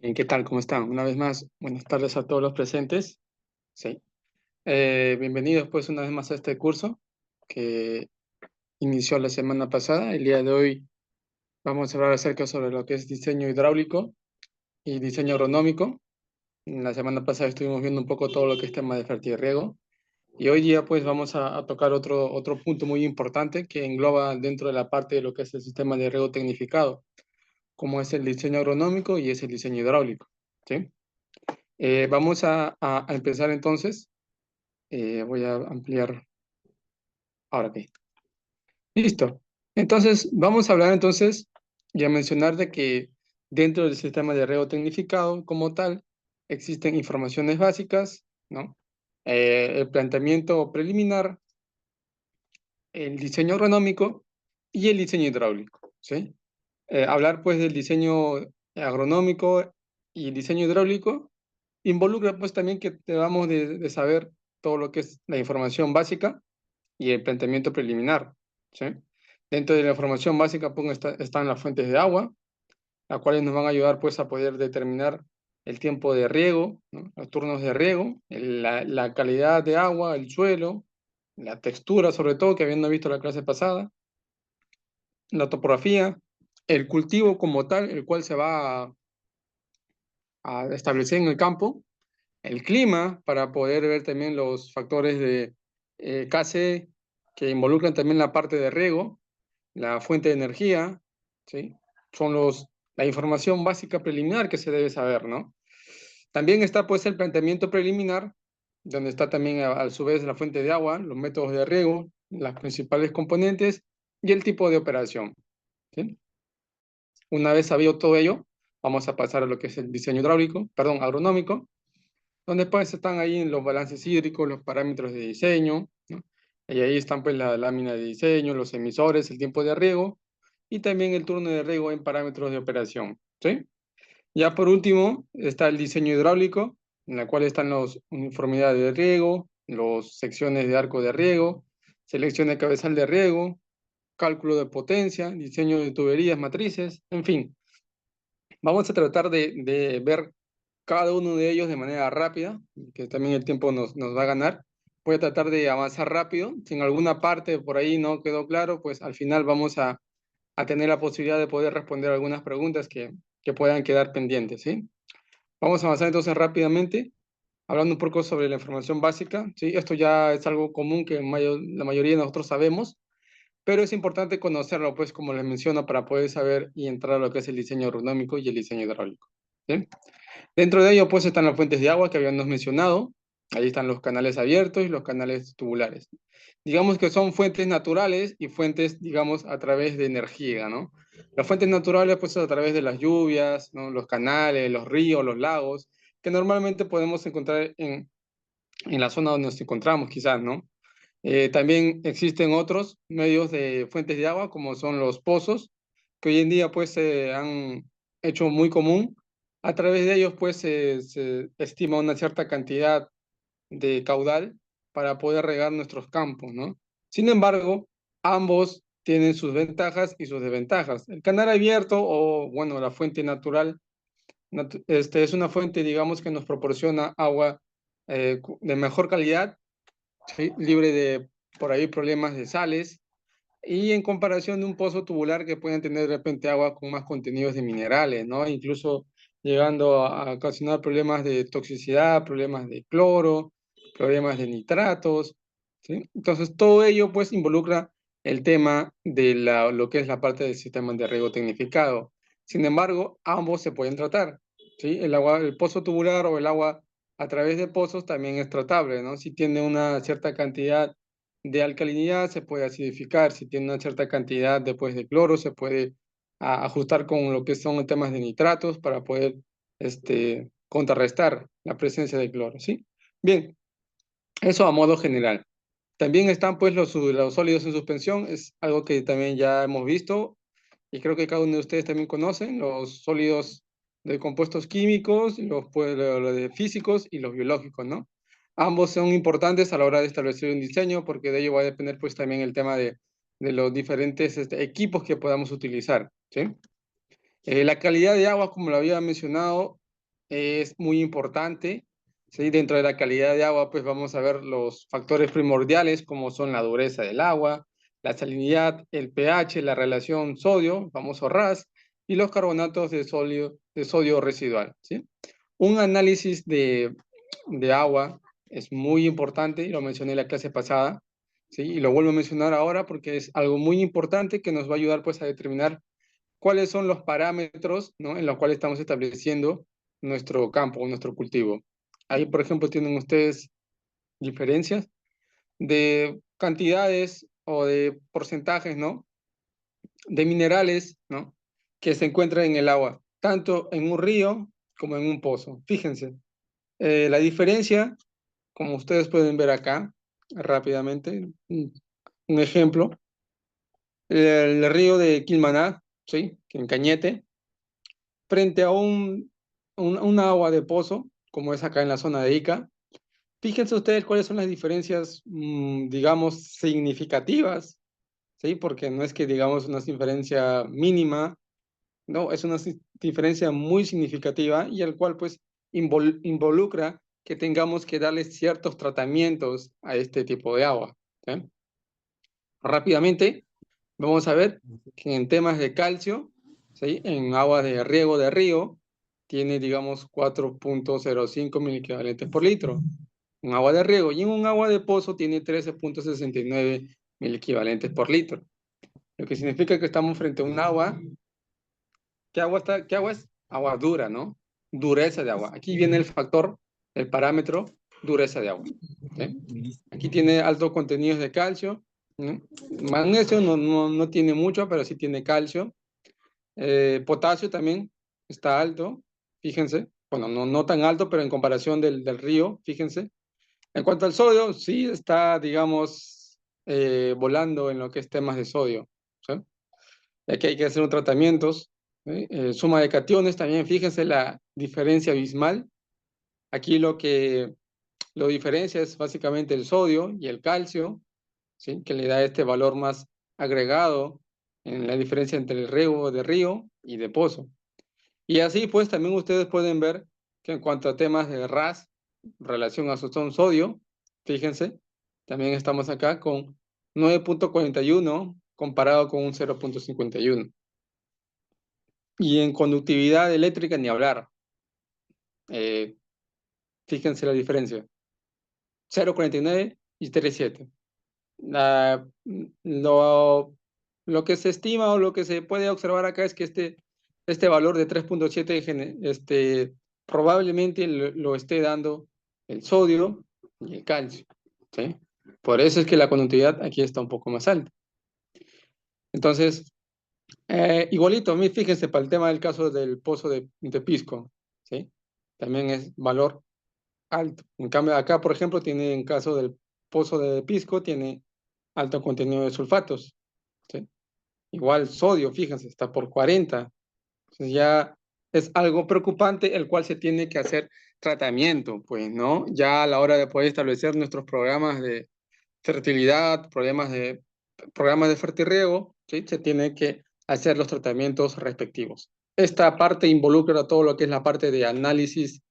¿Qué tal? ¿Cómo están? Una vez más, buenas tardes a todos los presentes. Sí. Bienvenidos pues una vez más a este curso que inició la semana pasada. El día de hoy vamos a hablar acerca sobre lo que es diseño hidráulico y diseño agronómico. La semana pasada estuvimos viendo un poco todo lo que es tema de fertilidad y riego. Y hoy día pues vamos a tocar otro punto muy importante que engloba dentro de la parte de lo que es el sistema de riego tecnificado, como es el diseño agronómico y es el diseño hidráulico. ¿Sí? Vamos a empezar entonces. Voy a ampliar ahora que. Listo. Entonces, vamos a hablar entonces y a mencionar de que dentro del sistema de riego tecnificado como tal, existen informaciones básicas, ¿no? El planteamiento preliminar, el diseño agronómico y el diseño hidráulico, ¿sí? Hablar pues del diseño agronómico y diseño hidráulico involucra pues también que debamos de saber todo lo que es la información básica y el planteamiento preliminar, ¿sí? Dentro de la información básica pues, están las fuentes de agua, las cuales nos van a ayudar pues a poder determinar el tiempo de riego, ¿no? Los turnos de riego, la calidad de agua, el suelo, la textura sobre todo, que habiendo visto la clase pasada, la topografía, el cultivo como tal, el cual se va a establecer en el campo, el clima, para poder ver también los factores de KC que involucran también la parte de riego, la fuente de energía, ¿sí? Son la información básica preliminar que se debe saber, ¿no? También está pues el planteamiento preliminar, donde está también a su vez la fuente de agua, los métodos de riego, las principales componentes y el tipo de operación, ¿sí? Una vez sabido todo ello, vamos a pasar a lo que es el diseño hidráulico, perdón, agronómico, donde pues están ahí los balances hídricos, los parámetros de diseño, ¿no? Y ahí están pues la lámina de diseño, los emisores, el tiempo de riego y también el turno de riego en parámetros de operación, ¿sí? Ya por último está el diseño hidráulico, en la cual están las uniformidades de riego, las secciones de arco de riego, selección de cabezal de riego, cálculo de potencia, diseño de tuberías, matrices, en fin. Vamos a tratar de ver cada uno de ellos de manera rápida, que también el tiempo nos va a ganar. Voy a tratar de avanzar rápido. Si en alguna parte por ahí no quedó claro, pues al final vamos a tener la posibilidad de poder responder algunas preguntas que puedan quedar pendientes, ¿sí? Vamos a avanzar entonces rápidamente, hablando un poco sobre la información básica, ¿sí? Esto ya es algo común que la mayoría de nosotros sabemos, pero es importante conocerlo, pues como les menciono, para poder saber y entrar a lo que es el diseño agronómico y el diseño hidráulico, ¿sí? Dentro de ello, pues, están las fuentes de agua que habíamos mencionado. Ahí están los canales abiertos y los canales tubulares. Digamos que son fuentes naturales y fuentes, digamos, a través de energía, ¿no? Las fuentes naturales, pues, a través de las lluvias, ¿no? Los canales, los ríos, los lagos, que normalmente podemos encontrar en la zona donde nos encontramos, quizás, ¿no? También existen otros medios de fuentes de agua, como son los pozos, que hoy en día pues se han hecho muy común. A través de ellos pues se estima una cierta cantidad de caudal para poder regar nuestros campos, ¿no? Sin embargo, ambos tienen sus ventajas y sus desventajas. El canal abierto o, bueno, la fuente natural, es una fuente, digamos, que nos proporciona agua de mejor calidad, ¿sí? Libre de por ahí problemas de sales y en comparación de un pozo tubular que pueden tener de repente agua con más contenidos de minerales, ¿no? Incluso llegando a ocasionar problemas de toxicidad, problemas de cloro, problemas de nitratos, ¿sí? Entonces todo ello pues involucra el tema de lo que es la parte del sistema de riego tecnificado. Sin embargo, ambos se pueden tratar, ¿sí? El agua, el pozo tubular o el agua a través de pozos también es tratable, ¿no? Si tiene una cierta cantidad de alcalinidad, se puede acidificar. Si tiene una cierta cantidad después de cloro, se puede ajustar con lo que son temas de nitratos para poder contrarrestar la presencia de cloro, ¿sí? Bien, eso a modo general. También están pues los sólidos en suspensión, es algo que también ya hemos visto y creo que cada uno de ustedes también conocen, los sólidos de compuestos químicos, los de físicos y los biológicos, ¿no? Ambos son importantes a la hora de establecer un diseño porque de ello va a depender pues también el tema de los diferentes equipos que podamos utilizar, ¿sí? La calidad de agua, como lo había mencionado, es muy importante, ¿sí? Dentro de la calidad de agua, pues vamos a ver los factores primordiales como son la dureza del agua, la salinidad, el pH, la relación sodio, famoso RAS, y los carbonatos de sodio residual, ¿sí? Un análisis de agua es muy importante, lo mencioné en la clase pasada, ¿sí? Y lo vuelvo a mencionar ahora porque es algo muy importante que nos va a ayudar pues a determinar cuáles son los parámetros, ¿no? En los cuales estamos estableciendo nuestro campo, nuestro cultivo. Ahí, por ejemplo, tienen ustedes diferencias de cantidades o de porcentajes, ¿no? De minerales, ¿no? Que se encuentran en el agua, tanto en un río como en un pozo. Fíjense, la diferencia, como ustedes pueden ver acá, rápidamente, un ejemplo, el río de Quilmaná, ¿sí? En Cañete, frente a un agua de pozo, como es acá en la zona de Ica. Fíjense ustedes cuáles son las diferencias, digamos, significativas, ¿sí? Porque no es que digamos una diferencia mínima, no, es una diferencia muy significativa y el cual pues involucra que tengamos que darle ciertos tratamientos a este tipo de agua, ¿sí? Rápidamente, vamos a ver que en temas de calcio, ¿sí? En aguas de riego de río, tiene, digamos, 4.05 miliequivalentes por litro. Un agua de riego y en un agua de pozo tiene 13.69 miliequivalentes por litro. Lo que significa que estamos frente a un agua. ¿Qué agua es? Agua dura, ¿no? Dureza de agua. Aquí viene el factor, el parámetro, dureza de agua. ¿Sí? Aquí tiene altos contenidos de calcio. ¿No? Magnesio no tiene mucho, pero sí tiene calcio. Potasio también está alto, fíjense. Bueno, no tan alto, pero en comparación del río, fíjense. En cuanto al sodio, sí está, digamos, volando en lo que es temas de sodio. ¿Sí? Aquí hay que hacer un tratamientos. ¿Sí? Suma de cationes también, fíjense la diferencia abismal. Aquí lo diferencia es básicamente el sodio y el calcio, ¿sí? Que le da este valor más agregado en la diferencia entre el riego de río y de pozo. Y así pues también ustedes pueden ver que en cuanto a temas de RAS, relación a sodio, fíjense, también estamos acá con 9.41 comparado con un 0.51. Y en conductividad eléctrica ni hablar. Eh, Fíjense la diferencia. 0.49 y 3.7. La- lo, lo que se estima o lo que se puede observar acá es que este valor de 3.7 probablemente lo esté dando el sodio y el calcio. ¿Sí? Por eso es que la conductividad aquí está un poco más alta. Entonces, igualito, fíjense para el tema del caso del pozo de Pisco. ¿Sí? También es valor alto. En cambio, acá, por ejemplo, tiene en caso del pozo de Pisco, tiene alto contenido de sulfatos. ¿Sí? Igual sodio, fíjense, está por 40. Entonces ya es algo preocupante, el cual se tiene que hacer tratamiento, pues, ¿no? Ya a la hora de poder establecer nuestros programas de fertilidad, programas de fertirriego, ¿sí? Se tiene que hacer los tratamientos respectivos. Esta parte involucra todo lo que es la parte de análisis,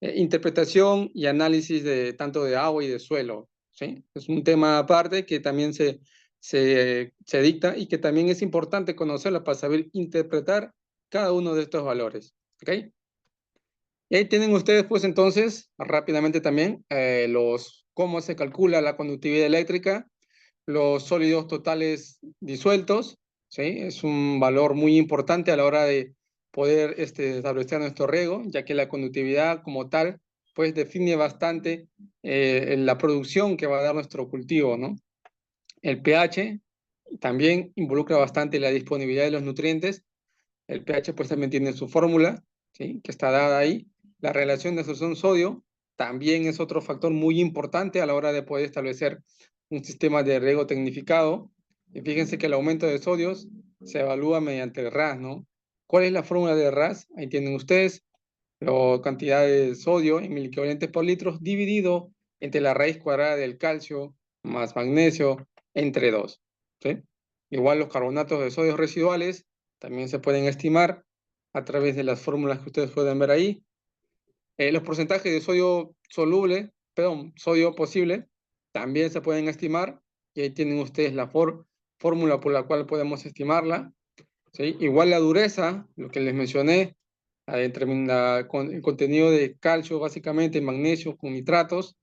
interpretación y análisis de tanto de agua y de suelo, ¿sí? Es un tema aparte que también se dicta y que también es importante conocerlo para saber interpretar cada uno de estos valores, ¿ok? Y ahí tienen ustedes, pues entonces, rápidamente también, cómo se calcula la conductividad eléctrica, los sólidos totales disueltos, ¿sí? Es un valor muy importante a la hora de poder establecer nuestro riego, ya que la conductividad como tal, pues define bastante la producción que va a dar nuestro cultivo, ¿no? El pH también involucra bastante la disponibilidad de los nutrientes. El pH pues también tiene su fórmula, ¿sí? Que está dada ahí. La relación de absorción-sodio también es otro factor muy importante a la hora de poder establecer un sistema de riego tecnificado. Y fíjense que el aumento de sodios se evalúa mediante el RAS, ¿no? ¿Cuál es la fórmula de RAS? Ahí tienen ustedes la cantidad de sodio en miliequivalentes por litro dividido entre la raíz cuadrada del calcio más magnesio entre 2. ¿Sí? Igual los carbonatos de sodio residuales también se pueden estimar a través de las fórmulas que ustedes pueden ver ahí. Los porcentajes de sodio soluble, perdón, sodio posible, también se pueden estimar, y ahí tienen ustedes la fórmula por la cual podemos estimarla, ¿sí? Igual la dureza, lo que les mencioné, el contenido de calcio, básicamente, magnesio con nitratos,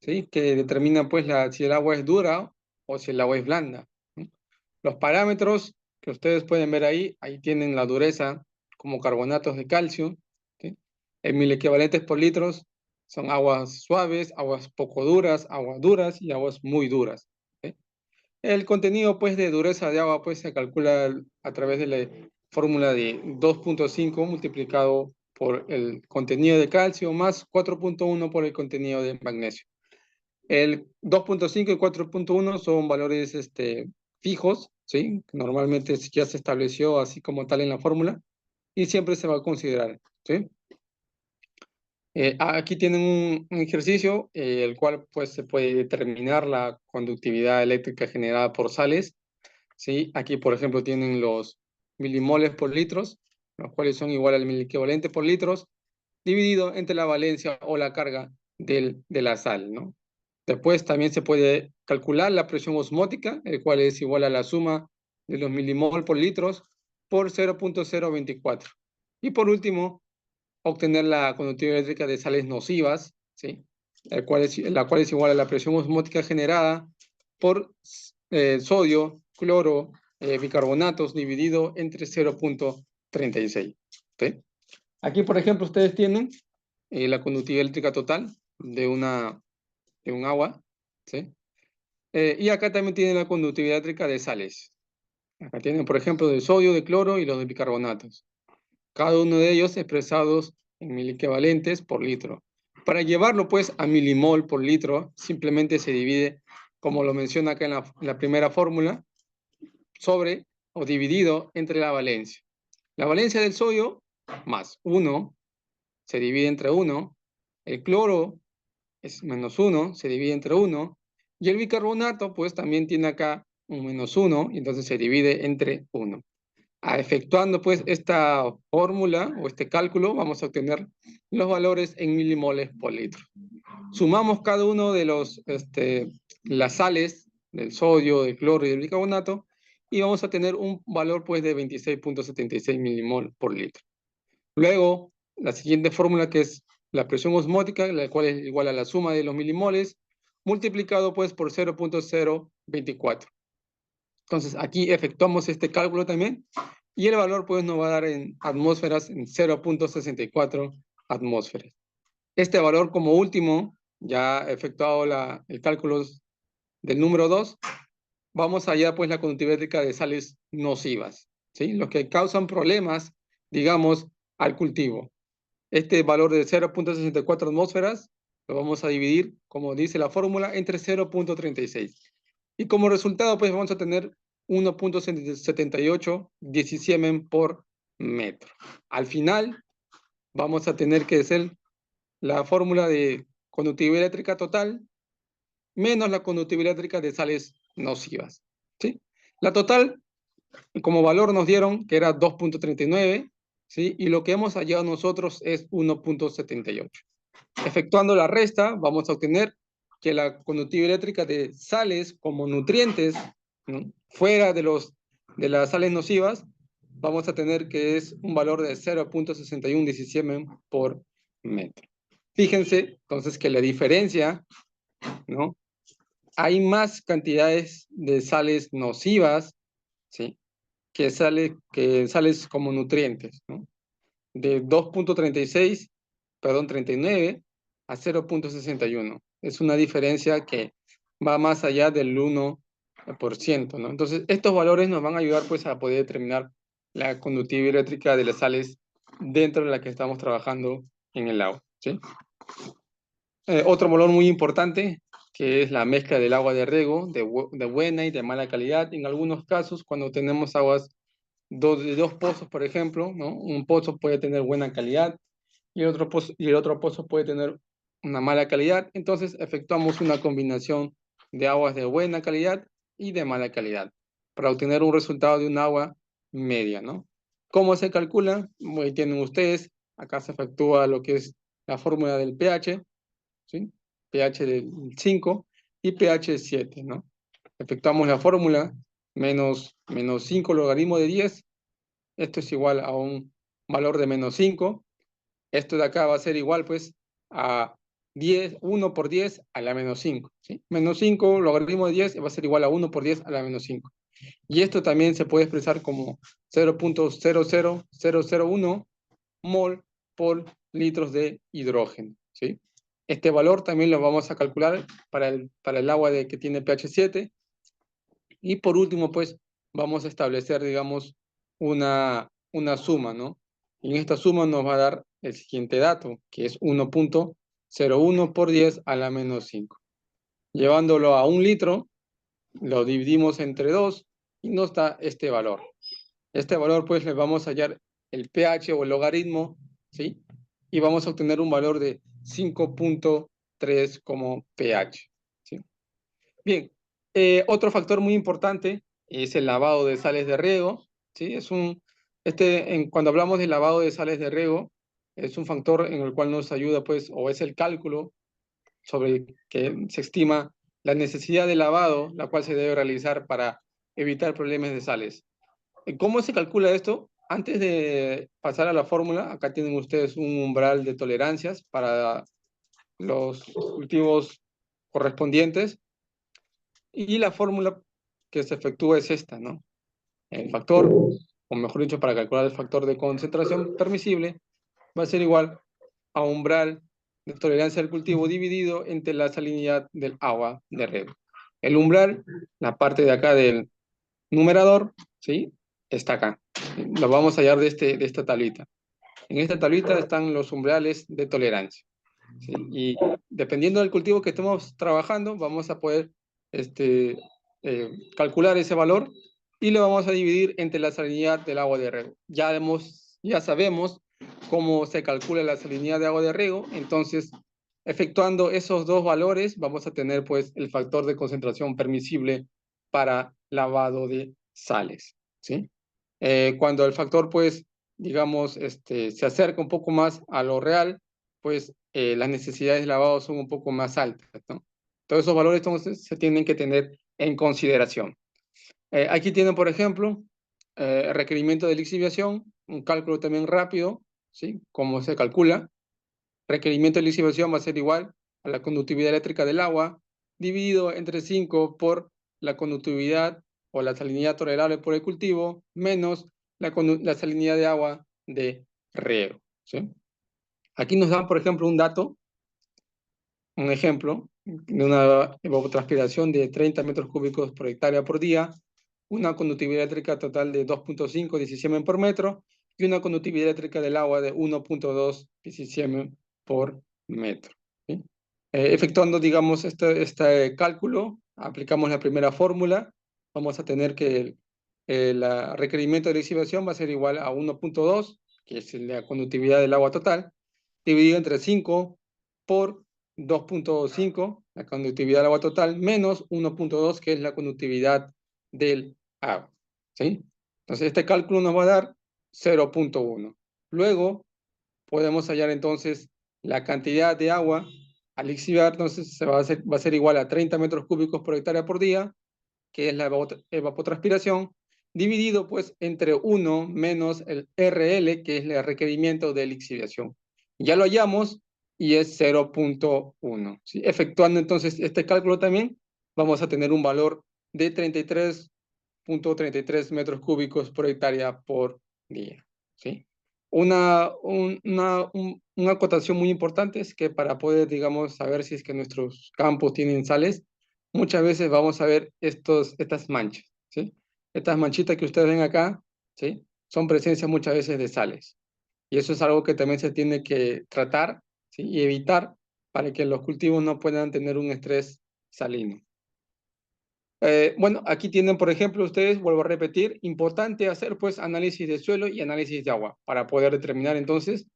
¿sí? Que determina pues si el agua es dura o si el agua es blanda, ¿no? Los parámetros que ustedes pueden ver ahí tienen la dureza como carbonatos de calcio, ¿sí? En mil equivalentes por litros son aguas suaves, aguas poco duras, aguas duras y aguas muy duras, ¿sí? El contenido pues de dureza de agua pues se calcula a través de la fórmula de 2.5 multiplicado por el contenido de calcio más 4.1 por el contenido de magnesio. El 2.5 y 4.1 son valores fijos, ¿sí? Normalmente ya se estableció así como tal en la fórmula y siempre se va a considerar, ¿sí? Aquí tienen un ejercicio, el cual pues se puede determinar la conductividad eléctrica generada por sales, ¿sí? Aquí, por ejemplo, tienen los milimoles por litros, los cuales son igual al miliequivalente por litros, dividido entre la valencia o la carga de la sal, ¿no? Después también se puede calcular la presión osmótica, el cual es igual a la suma de los milimol por litros por 0.024. Y por último, obtener la conductividad eléctrica de sales nocivas, ¿sí? La cual es igual a la presión osmótica generada por sodio, cloro, bicarbonatos dividido entre 0.36. ¿Sí? Aquí, por ejemplo, ustedes tienen la conductividad eléctrica total de un agua, ¿sí? Y acá también tienen la conductividad eléctrica de sales. Acá tienen, por ejemplo, de sodio, de cloro y los de bicarbonatos. Cada uno de ellos expresados en miliequivalentes por litro. Para llevarlo, pues, a milimol por litro, simplemente se divide, como lo menciona acá en la primera fórmula, sobre o dividido entre la valencia. La valencia del sodio más 1 se divide entre 1. El cloro es menos 1, se divide entre 1. Y el bicarbonato, pues también tiene acá un menos 1, y entonces se divide entre 1. Efectuando pues esta fórmula o este cálculo, vamos a obtener los valores en milimoles por litro. Sumamos cada uno de las sales del sodio, del cloro y del bicarbonato y vamos a tener un valor pues de 26.76 milimol por litro. Luego, la siguiente fórmula, que es la presión osmótica, la cual es igual a la suma de los milimoles, multiplicado pues por 0.024. Entonces, aquí efectuamos este cálculo también, y el valor pues nos va a dar en atmósferas en 0.64 atmósferas. Este valor como último, ya efectuado el cálculo del número 2, vamos allá pues la conductividad eléctrica de sales nocivas, ¿sí? Los que causan problemas, digamos, al cultivo. Este valor de 0.64 atmósferas lo vamos a dividir, como dice la fórmula, entre 0.36. Y como resultado, pues vamos a tener 1.78 diecisiemen por metro. Al final, vamos a tener que hacer la fórmula de conductividad eléctrica total menos la conductividad eléctrica de sales nocivas, ¿sí? La total, como valor nos dieron que era 2.39, ¿sí? Y lo que hemos hallado nosotros es 1.78. Efectuando la resta, vamos a obtener que la conductividad eléctrica de sales como nutrientes, ¿no? Fuera de las sales nocivas, vamos a tener que es un valor de 0.61 diecisiemen por metro. Fíjense, entonces, que la diferencia, ¿no? Hay más cantidades de sales nocivas, ¿sí? Que sales como nutrientes, ¿no? De 2.36, perdón, 39 a 0.61. Es una diferencia que va más allá del 1%, ¿no? Entonces, estos valores nos van a ayudar pues a poder determinar la conductividad eléctrica de las sales dentro de la que estamos trabajando en el agua, ¿sí? Otro valor muy importante, que es la mezcla del agua de riego, de buena y de mala calidad. En algunos casos, cuando tenemos aguas de dos pozos, por ejemplo, ¿no? Un pozo puede tener buena calidad y el otro pozo puede tener una mala calidad. Entonces, efectuamos una combinación de aguas de buena calidad y de mala calidad para obtener un resultado de un agua media, ¿no? ¿Cómo se calcula? Ahí tienen ustedes. Acá se efectúa lo que es la fórmula del pH, ¿sí? pH del 5 y pH 7, ¿no? Efectuamos la fórmula, menos 5 logaritmo de 10, esto es igual a un valor de menos 5. Esto de acá va a ser igual, pues, a 1 por 10 a la menos 5, ¿sí? Menos 5 logaritmo de 10 va a ser igual a 1 por 10 a la menos 5. Y esto también se puede expresar como 0.00001 mol por litros de hidrógeno, ¿sí? Este valor también lo vamos a calcular para el agua que tiene pH 7. Y por último, pues, vamos a establecer, digamos, una suma, ¿no? Y en esta suma nos va a dar el siguiente dato, que es 1.01 por 10 a la menos 5. Llevándolo a un litro, lo dividimos entre 2 y nos da este valor. Este valor, pues, le vamos a hallar el pH o el logaritmo, ¿sí? Y vamos a obtener un valor de 5.3 como pH, ¿sí? Bien, otro factor muy importante es el lavado de sales de riego, ¿sí? Cuando hablamos de lavado de sales de riego, es un factor en el cual nos ayuda, pues, o es el cálculo sobre el que se estima la necesidad de lavado, la cual se debe realizar para evitar problemas de sales. ¿Cómo se calcula esto? Antes de pasar a la fórmula, acá tienen ustedes un umbral de tolerancias para los cultivos correspondientes. Y la fórmula que se efectúa es esta, ¿no? El factor, o mejor dicho, para calcular el factor de concentración permisible, va a ser igual a umbral de tolerancia al cultivo dividido entre la salinidad del agua de riego. El umbral, la parte de acá del numerador, ¿sí? Está acá. Lo vamos a hallar de esta tablita. En esta tablita están los umbrales de tolerancia, ¿sí? Y dependiendo del cultivo que estemos trabajando, vamos a poder calcular ese valor y lo vamos a dividir entre la salinidad del agua de riego. Ya sabemos cómo se calcula la salinidad de agua de riego, entonces, efectuando esos dos valores, vamos a tener, pues, el factor de concentración permisible para lavado de sales, ¿sí? Cuando el factor, pues, digamos, se acerca un poco más a lo real, pues las necesidades de lavado son un poco más altas, ¿no? Todos esos valores entonces se tienen que tener en consideración. Aquí tienen, por ejemplo, requerimiento de lixiviación, un cálculo también rápido, ¿sí? Cómo se calcula. Requerimiento de lixiviación va a ser igual a la conductividad eléctrica del agua, dividido entre 5 por la conductividad o la salinidad tolerable por el cultivo, menos la salinidad de agua de riego, ¿sí? Aquí nos dan, por ejemplo, un ejemplo de una evapotranspiración de 30 metros cúbicos por hectárea por día, una conductividad eléctrica total de 2.5 17 por metro y una conductividad eléctrica del agua de 1.2 17 por metro, ¿sí? Efectuando, digamos, este cálculo, aplicamos la primera fórmula, vamos a tener que el requerimiento de lixiviación va a ser igual a 1.2, que es la conductividad del agua total, dividido entre 5 por 2.5, la conductividad del agua total, menos 1.2, que es la conductividad del agua, ¿sí? Entonces, este cálculo nos va a dar 0.1. Luego, podemos hallar entonces la cantidad de agua al lixiviar, entonces va a ser igual a 30 metros cúbicos por hectárea por día, que es la evapotranspiración, dividido pues entre 1 menos el RL, que es el requerimiento de lixiviación. Ya lo hallamos y es 0.1, ¿sí? Efectuando entonces este cálculo también, vamos a tener un valor de 33.33 metros cúbicos por hectárea por día, ¿sí? Una acotación muy importante es que para poder, digamos, saber si es que nuestros campos tienen sales, muchas veces vamos a ver estas manchas, ¿sí? Estas manchitas que ustedes ven acá, ¿sí? Son presencia muchas veces de sales. Y eso es algo que también se tiene que tratar, ¿sí? Y evitar para que los cultivos no puedan tener un estrés salino. Bueno, aquí tienen, por ejemplo, ustedes, vuelvo a repetir, importante hacer pues análisis de suelo y análisis de agua para poder determinar entonces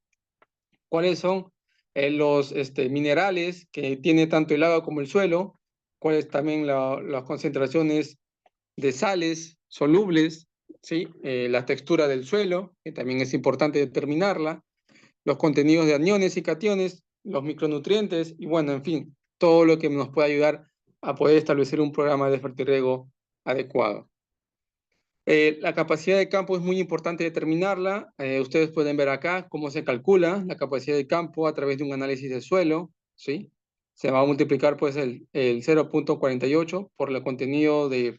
cuáles son los minerales que tiene tanto el agua como el suelo, cuáles también las concentraciones de sales solubles, ¿sí? La textura del suelo, que también es importante determinarla, los contenidos de aniones y cationes, los micronutrientes y bueno, en fin, todo lo que nos puede ayudar a poder establecer un programa de fertirriego adecuado. La capacidad de campo es muy importante determinarla. Ustedes pueden ver acá cómo se calcula la capacidad de campo a través de un análisis de suelo, ¿sí? Se va a multiplicar pues el 0.48 por el contenido de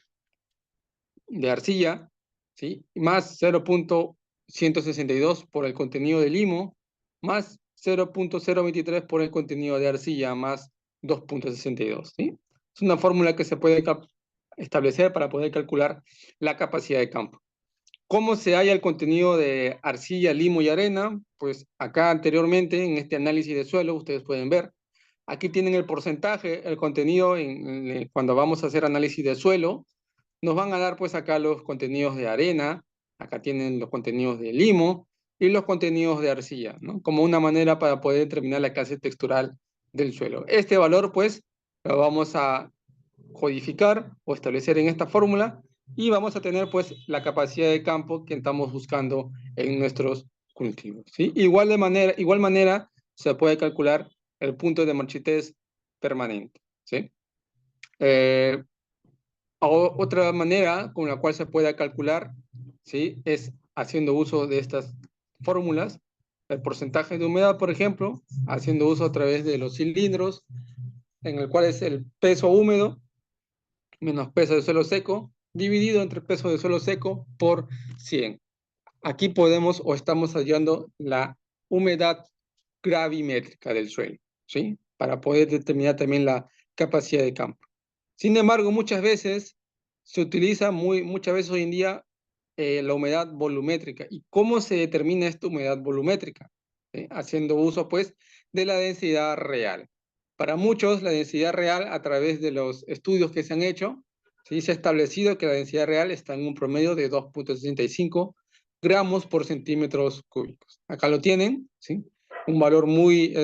arcilla, ¿sí? Más 0.162 por el contenido de limo, más 0.023 por el contenido de arcilla, más 2.62, ¿sí? Es una fórmula que se puede establecer para poder calcular la capacidad de campo. ¿Cómo se halla el contenido de arcilla, limo y arena? Pues acá anteriormente, en este análisis de suelo, ustedes pueden ver, aquí tienen el porcentaje, el contenido cuando vamos a hacer análisis de suelo, nos van a dar pues acá los contenidos de arena, acá tienen los contenidos de limo y los contenidos de arcilla, ¿no? Como una manera para poder determinar la clase textural del suelo. Este valor pues lo vamos a codificar o establecer en esta fórmula y vamos a tener pues la capacidad de campo que estamos buscando en nuestros cultivos, ¿sí? Igual manera se puede calcular el punto de marchitez permanente, ¿sí? Otra manera con la cual se puede calcular, ¿sí? Es haciendo uso de estas fórmulas. El porcentaje de humedad, por ejemplo, haciendo uso a través de los cilindros, en el cual es el peso húmedo menos peso de suelo seco, dividido entre peso de suelo seco por 100. Aquí podemos o estamos hallando la humedad gravimétrica del suelo, ¿sí? Para poder determinar también la capacidad de campo. Sin embargo, muchas veces se utiliza muchas veces hoy en día la humedad volumétrica. ¿Y cómo se determina esta humedad volumétrica? Haciendo uso, pues, de la densidad real. Para muchos, la densidad real, a través de los estudios que se han hecho, ¿sí? Se ha establecido que la densidad real está en un promedio de 2.65 gramos por centímetros cúbicos. Acá lo tienen, ¿sí? Un valor muy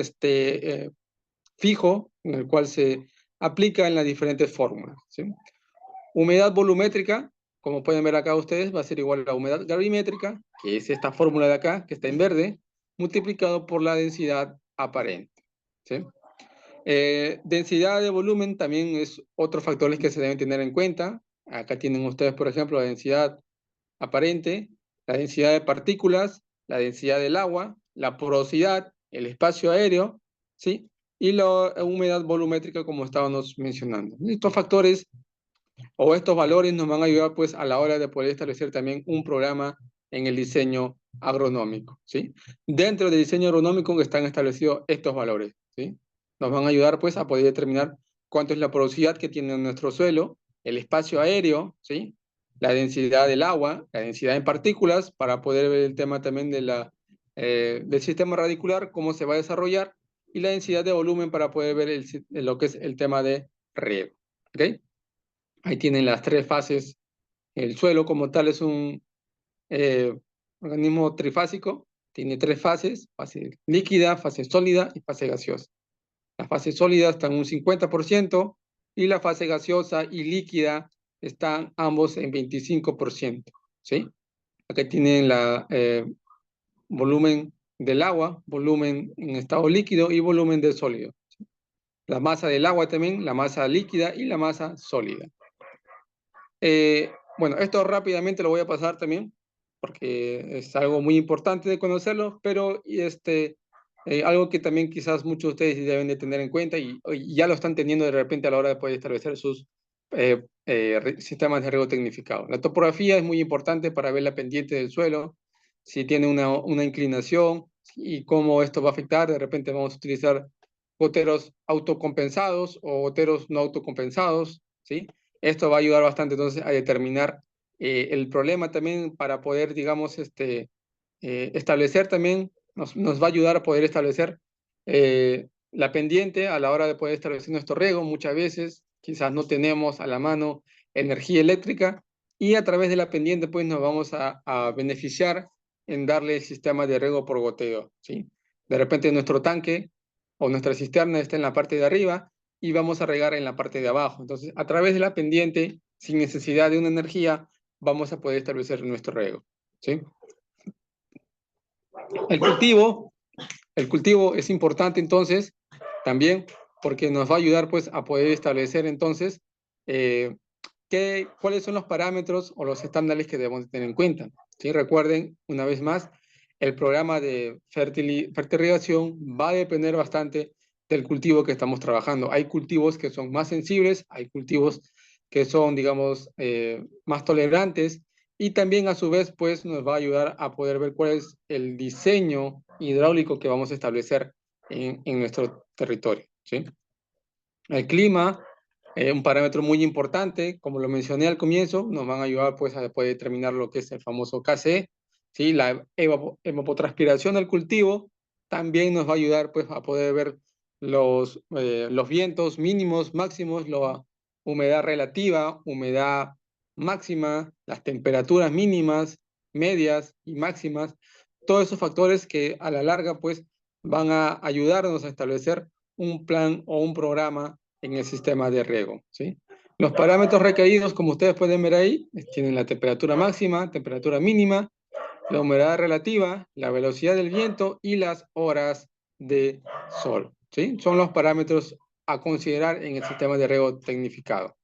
fijo, en el cual se aplica en las diferentes fórmulas, ¿sí? Humedad volumétrica, como pueden ver acá ustedes, va a ser igual a la humedad gravimétrica, que es esta fórmula de acá, que está en verde, multiplicado por la densidad aparente, ¿sí? Densidad de volumen también es otro factor que se deben tener en cuenta. Acá tienen ustedes, por ejemplo, la densidad aparente, la densidad de partículas, la densidad del agua, la porosidad, el espacio aéreo, ¿sí? Y la humedad volumétrica, como estábamos mencionando. Estos factores o estos valores nos van a ayudar pues a la hora de poder establecer también un programa en el diseño agronómico, ¿sí? Dentro del diseño agronómico están establecidos estos valores, ¿sí? Nos van a ayudar pues a poder determinar cuánto es la porosidad que tiene nuestro suelo, el espacio aéreo, ¿sí? La densidad del agua, la densidad en partículas, para poder ver el tema también del sistema radicular, cómo se va a desarrollar, y la densidad de volumen para poder ver lo que es el tema de riego, ¿ok? Ahí tienen las tres fases. El suelo como tal es un organismo trifásico, tiene tres fases: fase líquida, fase sólida y fase gaseosa. La fase sólida está en un 50% y la fase gaseosa y líquida están ambos en 25%, ¿sí? Acá tienen la volumen del agua, volumen en estado líquido y volumen del sólido. La masa del agua también, la masa líquida y la masa sólida. Bueno, esto rápidamente lo voy a pasar también, porque es algo muy importante de conocerlo, pero algo que también quizás muchos de ustedes deben de tener en cuenta y ya lo están teniendo de repente a la hora de poder establecer sus sistemas de riego tecnificado. La topografía es muy importante para ver la pendiente del suelo, si tiene una inclinación y cómo esto va a afectar. De repente vamos a utilizar goteros autocompensados o goteros no autocompensados, ¿sí? Esto va a ayudar bastante entonces a determinar el problema también para poder, digamos, establecer también, nos va a ayudar a poder establecer la pendiente a la hora de poder establecer nuestro riego. Muchas veces quizás no tenemos a la mano energía eléctrica y a través de la pendiente pues nos vamos a beneficiar en darle el sistema de riego por goteo, ¿sí? De repente nuestro tanque o nuestra cisterna está en la parte de arriba y vamos a regar en la parte de abajo. Entonces, a través de la pendiente, sin necesidad de una energía, vamos a poder establecer nuestro riego, ¿sí? El cultivo El cultivo es importante entonces también porque nos va a ayudar pues a poder establecer entonces eh, cuáles son los parámetros o los estándares que debemos tener en cuenta. ¿Sí? Recuerden, una vez más, el programa de fertilización va a depender bastante del cultivo que estamos trabajando. Hay cultivos que son más sensibles, hay cultivos que son, digamos, más tolerantes y también a su vez, pues, nos va a ayudar a poder ver cuál es el diseño hidráulico que vamos a establecer en nuestro territorio, ¿sí? El clima, un parámetro muy importante, como lo mencioné al comienzo, nos van a ayudar pues a poder determinar lo que es el famoso KC, ¿sí? La evapotranspiración del cultivo también nos va a ayudar pues a poder ver los vientos mínimos, máximos, la humedad relativa, humedad máxima, las temperaturas mínimas, medias y máximas, todos esos factores que a la larga pues van a ayudarnos a establecer un plan o un programa en el sistema de riego, ¿sí? Los parámetros requeridos, como ustedes pueden ver ahí, tienen la temperatura máxima, temperatura mínima, la humedad relativa, la velocidad del viento y las horas de sol, ¿sí? Son los parámetros a considerar en el sistema de riego tecnificado.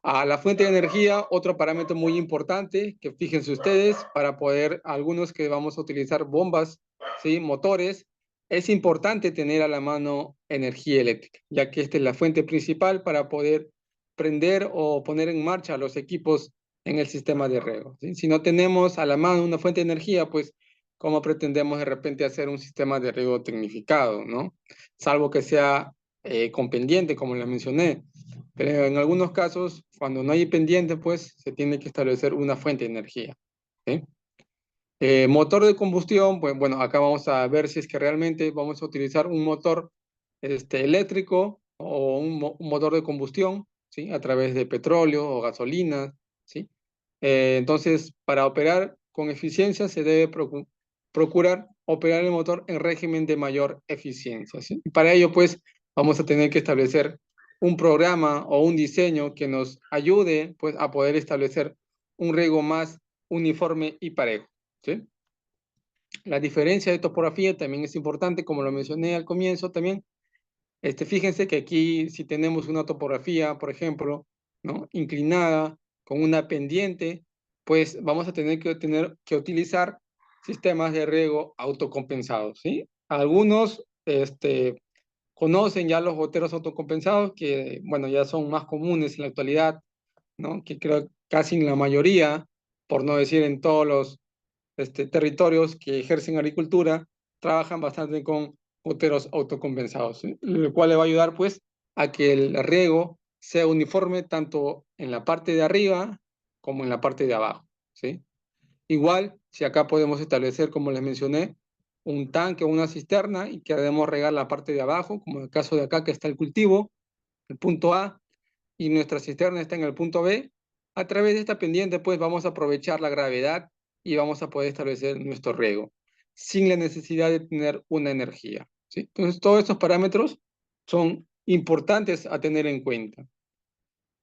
A la fuente de energía, otro parámetro muy importante, que fíjense ustedes, para poder, algunos que vamos a utilizar bombas, ¿sí? Motores, es importante tener a la mano energía eléctrica, ya que esta es la fuente principal para poder prender o poner en marcha los equipos en el sistema de riego, ¿sí? Si no tenemos a la mano una fuente de energía, pues, ¿cómo pretendemos de repente hacer un sistema de riego tecnificado, ¿no? Salvo que sea con pendiente, como les mencioné. Pero en algunos casos, cuando no hay pendiente, pues se tiene que establecer una fuente de energía, ¿sí? Motor de combustión, pues bueno, acá vamos a ver si es que realmente vamos a utilizar un motor eléctrico o un motor de combustión, ¿sí? A través de petróleo o gasolina, ¿sí? Entonces, para operar con eficiencia se debe procurar operar el motor en régimen de mayor eficiencia, ¿sí? Y para ello, pues, vamos a tener que establecer un programa o un diseño que nos ayude, pues, a poder establecer un riego más uniforme y parejo, ¿sí? La diferencia de topografía también es importante, como lo mencioné al comienzo también. Fíjense que aquí si tenemos una topografía, por ejemplo, ¿no? Inclinada, con una pendiente, pues vamos a tener que utilizar sistemas de riego autocompensados, ¿sí? Algunos conocen ya los goteros autocompensados, que, bueno, ya son más comunes en la actualidad, ¿no? Que creo casi en la mayoría, por no decir en todos los territorios que ejercen agricultura, trabajan bastante con goteros autocompensados, ¿sí? Lo cual le va a ayudar pues a que el riego sea uniforme tanto en la parte de arriba como en la parte de abajo, ¿sí? Igual, si acá podemos establecer, como les mencioné, un tanque o una cisterna y queremos regar la parte de abajo, como en el caso de acá que está el cultivo, el punto A, y nuestra cisterna está en el punto B, a través de esta pendiente pues vamos a aprovechar la gravedad y vamos a poder establecer nuestro riego sin la necesidad de tener una energía, ¿sí? Entonces todos estos parámetros son importantes a tener en cuenta.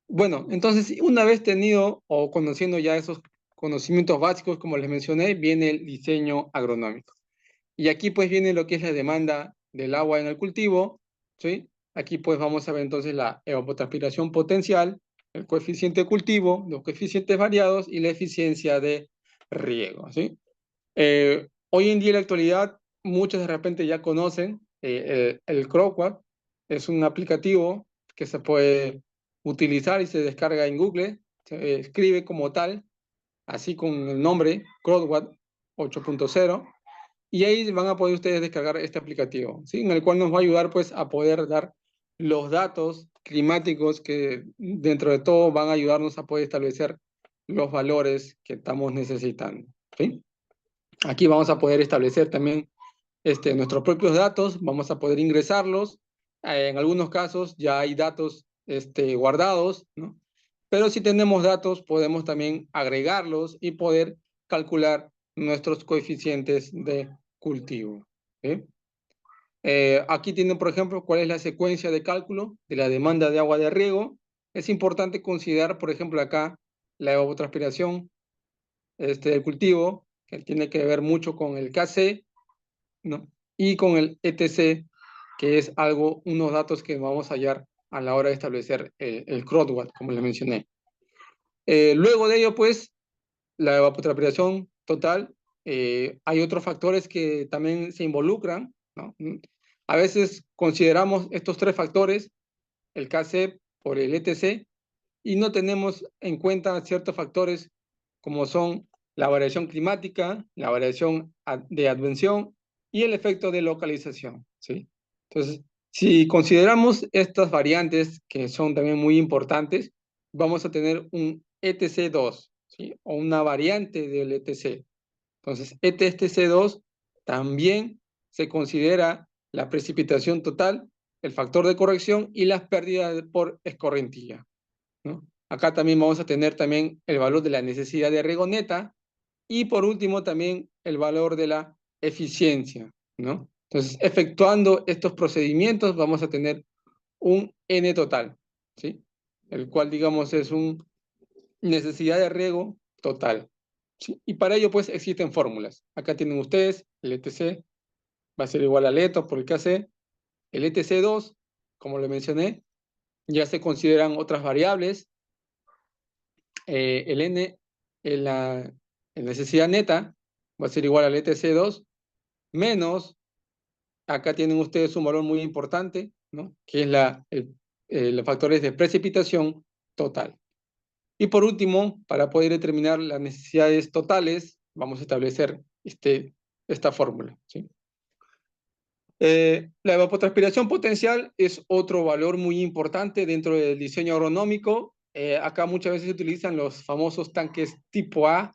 Bueno, entonces una vez tenido o conociendo ya esos conocimientos básicos, como les mencioné, viene el diseño agronómico. Y aquí pues viene lo que es la demanda del agua en el cultivo, ¿sí? Aquí pues vamos a ver entonces la evapotranspiración potencial, el coeficiente de cultivo, los coeficientes variados y la eficiencia de riego, ¿sí? Hoy en día en la actualidad muchos de repente ya conocen el CROCWAT, es un aplicativo que se puede utilizar y se descarga en Google, se escribe como tal, así con el nombre CROCWAT 8.0. Y ahí van a poder ustedes descargar este aplicativo, ¿sí? En el cual nos va a ayudar pues a poder dar los datos climáticos que dentro de todo van a ayudarnos a poder establecer los valores que estamos necesitando, ¿sí? Aquí vamos a poder establecer también nuestros propios datos, vamos a poder ingresarlos. En algunos casos ya hay datos guardados, ¿no? Pero si tenemos datos podemos también agregarlos y poder calcular nuestros coeficientes de cultivo, ¿sí? Aquí tienen, por ejemplo, cuál es la secuencia de cálculo de la demanda de agua de riego. Es importante considerar, por ejemplo, acá la evapotranspiración del cultivo, que tiene que ver mucho con el KC, ¿no? y con el ETC, que es unos datos que vamos a hallar a la hora de establecer el CROTWAT, como les mencioné. Luego de ello, pues, la evapotranspiración total, hay otros factores que también se involucran, ¿no? A veces consideramos estos tres factores, el KC por el ETC, y no tenemos en cuenta ciertos factores como son la variación climática, la variación de advención y el efecto de localización, ¿sí? Entonces, si consideramos estas variantes que son también muy importantes, vamos a tener un ETC2, ¿sí? O una variante del ETC. Entonces, ETC2 también se considera la precipitación total, el factor de corrección y las pérdidas por escorrentía, ¿no? Acá también vamos a tener también el valor de la necesidad de riego neta y por último también el valor de la eficiencia, ¿no? Entonces, efectuando estos procedimientos vamos a tener un N total, ¿sí? El cual, digamos, es una necesidad de riego total, ¿sí? Y para ello, pues, existen fórmulas. Acá tienen ustedes, el ETC va a ser igual al ETO por el KC, el ETC2, como lo mencioné, ya se consideran otras variables, el N, la necesidad neta va a ser igual al ETC2 menos, acá tienen ustedes un valor muy importante, ¿no? Que es los factores de precipitación total. Y por último, para poder determinar las necesidades totales, vamos a establecer esta fórmula, ¿sí? La evapotranspiración potencial es otro valor muy importante dentro del diseño agronómico. Acá muchas veces se utilizan los famosos tanques tipo A.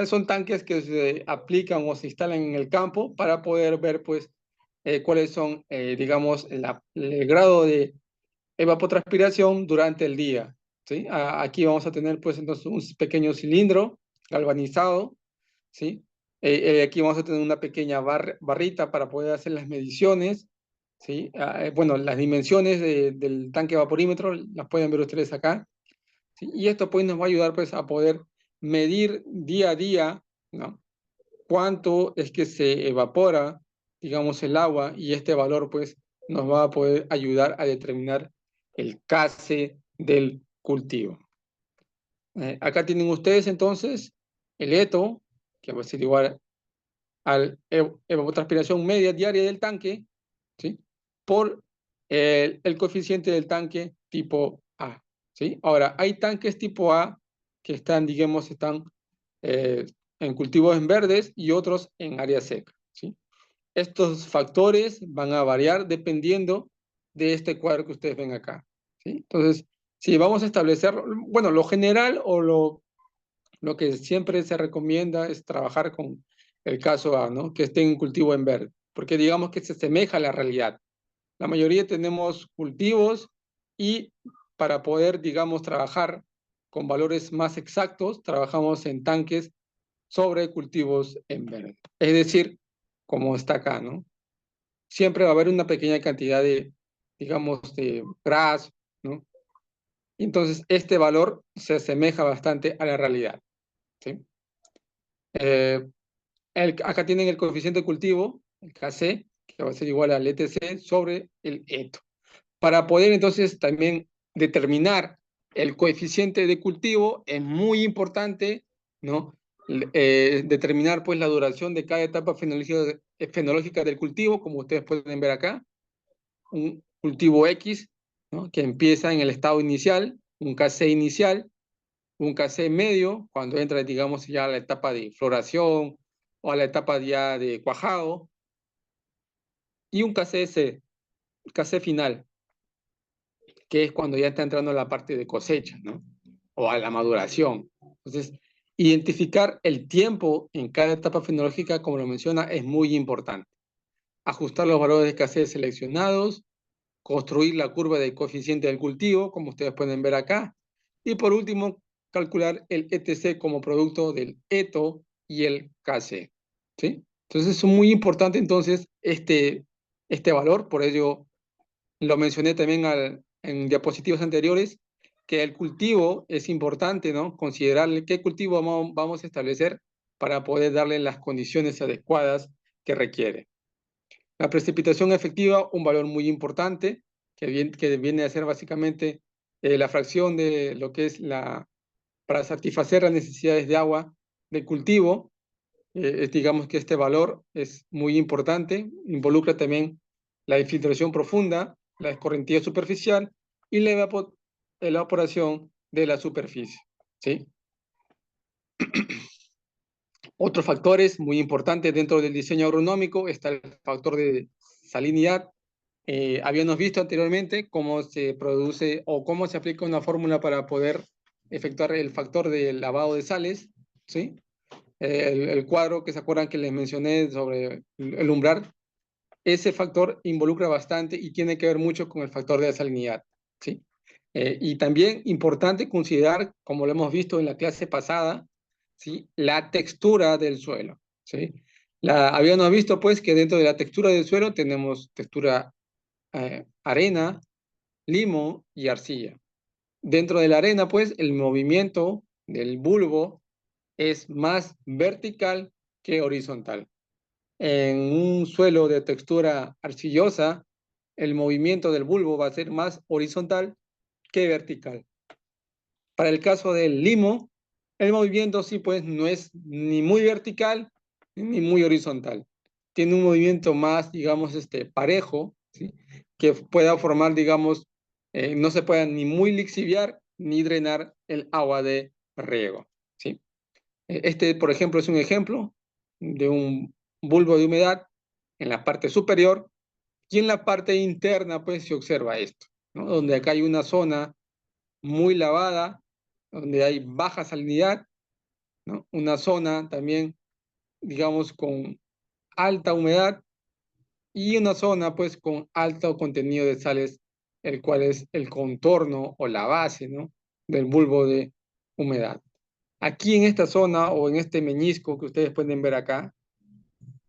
Son tanques que se aplican o se instalan en el campo para poder ver, pues, cuáles son, digamos, el grado de evapotranspiración durante el día, ¿sí? Aquí vamos a tener, pues, entonces un pequeño cilindro galvanizado, ¿sí? Aquí vamos a tener una pequeña barrita para poder hacer las mediciones, ¿sí? Bueno, las dimensiones del tanque vaporímetro las pueden ver ustedes acá, ¿sí? Y esto pues nos va a ayudar pues a poder medir día a día, ¿no? Cuánto es que se evapora, digamos, el agua y este valor pues nos va a poder ayudar a determinar el CASE del cultivo. Acá tienen ustedes entonces el ETO, que va a ser igual al evapotranspiración media diaria del tanque, ¿sí? Por el coeficiente del tanque tipo A, ¿sí? Ahora, hay tanques tipo A que están, digamos, eh, en cultivos en verdes y otros en área seca, ¿sí? Estos factores van a variar dependiendo de este cuadro que ustedes ven acá, ¿sí? Entonces, si vamos a establecer, bueno, lo general o lo que siempre se recomienda es trabajar con el caso A, ¿no? Que esté en cultivo en verde, porque digamos que se asemeja a la realidad. La mayoría tenemos cultivos y para poder, digamos, trabajar con valores más exactos, trabajamos en tanques sobre cultivos en verde. Es decir, como está acá, ¿no? Siempre va a haber una pequeña cantidad de, digamos, de gras, ¿no? Entonces, este valor se asemeja bastante a la realidad, ¿sí? Eh, acá tienen el coeficiente de cultivo, el KC, que va a ser igual al ETC sobre el ETO. Para poder entonces también determinar el coeficiente de cultivo, es muy importante, ¿no? Determinar pues la duración de cada etapa fenológica del cultivo, como ustedes pueden ver acá, un cultivo X, ¿no? Que empieza en el estado inicial, un KC inicial, un KC medio, cuando entra, digamos, ya a la etapa de floración o a la etapa ya de cuajado, y un KCS, KC final, que es cuando ya está entrando a la parte de cosecha, ¿no? O a la maduración. Entonces, identificar el tiempo en cada etapa fenológica, como lo menciona, es muy importante. Ajustar los valores de escasez seleccionados, construir la curva de coeficiente del cultivo, como ustedes pueden ver acá, y por último, calcular el ETC como producto del ETO y el KC, ¿sí? Entonces es muy importante entonces este valor, por ello lo mencioné también en diapositivas anteriores, que el cultivo es importante, ¿no? Considerar qué cultivo vamos a establecer para poder darle las condiciones adecuadas que requiere. La precipitación efectiva, un valor muy importante, que viene a ser básicamente la fracción de lo que es para satisfacer las necesidades de agua del cultivo. Digamos que este valor es muy importante, involucra también la infiltración profunda, la escorrentía superficial y la evaporación de la superficie, ¿sí? Otros factores muy importantes dentro del diseño agronómico está el factor de salinidad. Habíamos visto anteriormente cómo se produce o cómo se aplica una fórmula para poder efectuar el factor de lavado de sales, ¿sí? El cuadro que se acuerdan que les mencioné sobre el umbral, ese factor involucra bastante y tiene que ver mucho con el factor de salinidad, ¿sí? Y también importante considerar, como lo hemos visto en la clase pasada, ¿sí? La textura del suelo, ¿sí? Habíamos visto pues que dentro de la textura del suelo tenemos textura arena, limo y arcilla. Dentro de la arena pues el movimiento del bulbo es más vertical que horizontal. En un suelo de textura arcillosa, el movimiento del bulbo va a ser más horizontal que vertical. Para el caso del limo, el movimiento sí pues no es ni muy vertical ni muy horizontal. Tiene un movimiento más, digamos, parejo, ¿sí? Que pueda formar, digamos, no se pueda ni muy lixiviar ni drenar el agua de riego, ¿sí? Este, por ejemplo, es un ejemplo de un bulbo de humedad en la parte superior y en la parte interna, pues se observa esto, ¿no? Donde acá hay una zona muy lavada, donde hay baja salinidad, ¿no? Una zona también, digamos, con alta humedad y una zona, pues, con alto contenido de sales, el cual es el contorno o la base, ¿no? Del bulbo de humedad. Aquí en esta zona o en este meñisco que ustedes pueden ver acá,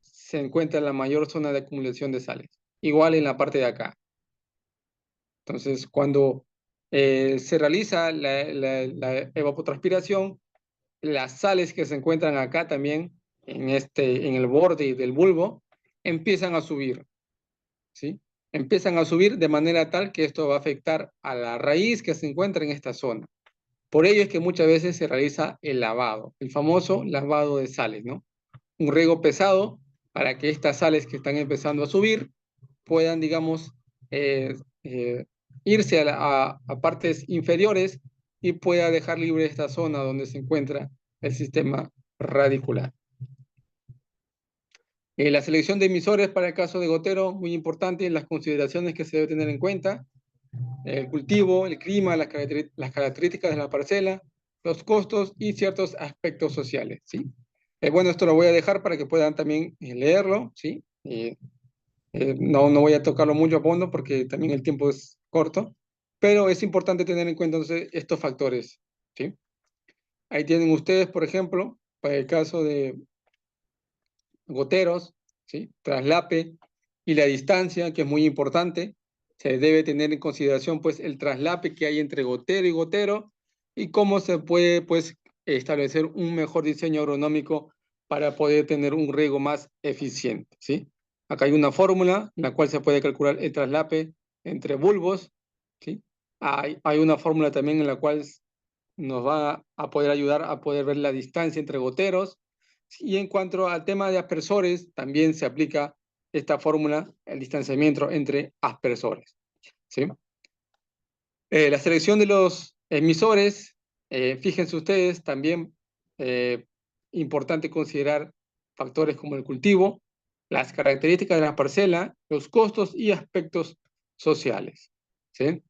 se encuentra la mayor zona de acumulación de sales. Igual en la parte de acá. Entonces, cuando se realiza la evapotranspiración, las sales que se encuentran acá también, en el borde del bulbo, empiezan a subir, ¿sí? Empiezan a subir de manera tal que esto va a afectar a la raíz que se encuentra en esta zona. Por ello es que muchas veces se realiza el lavado, el famoso lavado de sales, ¿no? Un riego pesado para que estas sales que están empezando a subir puedan, digamos, eh, eh, irse a partes inferiores y pueda dejar libre esta zona donde se encuentra el sistema radicular. La selección de emisores para el caso de gotero, muy importante, las consideraciones que se debe tener en cuenta, el cultivo, el clima, las características de la parcela, los costos y ciertos aspectos sociales, ¿sí? Bueno, esto lo voy a dejar para que puedan también leerlo, ¿sí? No voy a tocarlo mucho a fondo porque también el tiempo es corto, pero es importante tener en cuenta entonces estos factores, ¿sí? Ahí tienen ustedes, por ejemplo, para el caso de goteros, ¿sí? Traslape y la distancia, que es muy importante. Se debe tener en consideración pues el traslape que hay entre gotero y cómo se puede pues establecer un mejor diseño agronómico para poder tener un riego más eficiente, ¿sí? Acá hay una fórmula en la cual se puede calcular el traslape entre bulbos, ¿sí? Hay una fórmula también en la cual nos va a poder ayudar a poder ver la distancia entre goteros. Y en cuanto al tema de aspersores, también se aplica esta fórmula, el distanciamiento entre aspersores, ¿sí? La selección de los emisores, fíjense ustedes, también eh, importante considerar factores como el cultivo, las características de la parcela, los costos y aspectos sociales, ¿sí?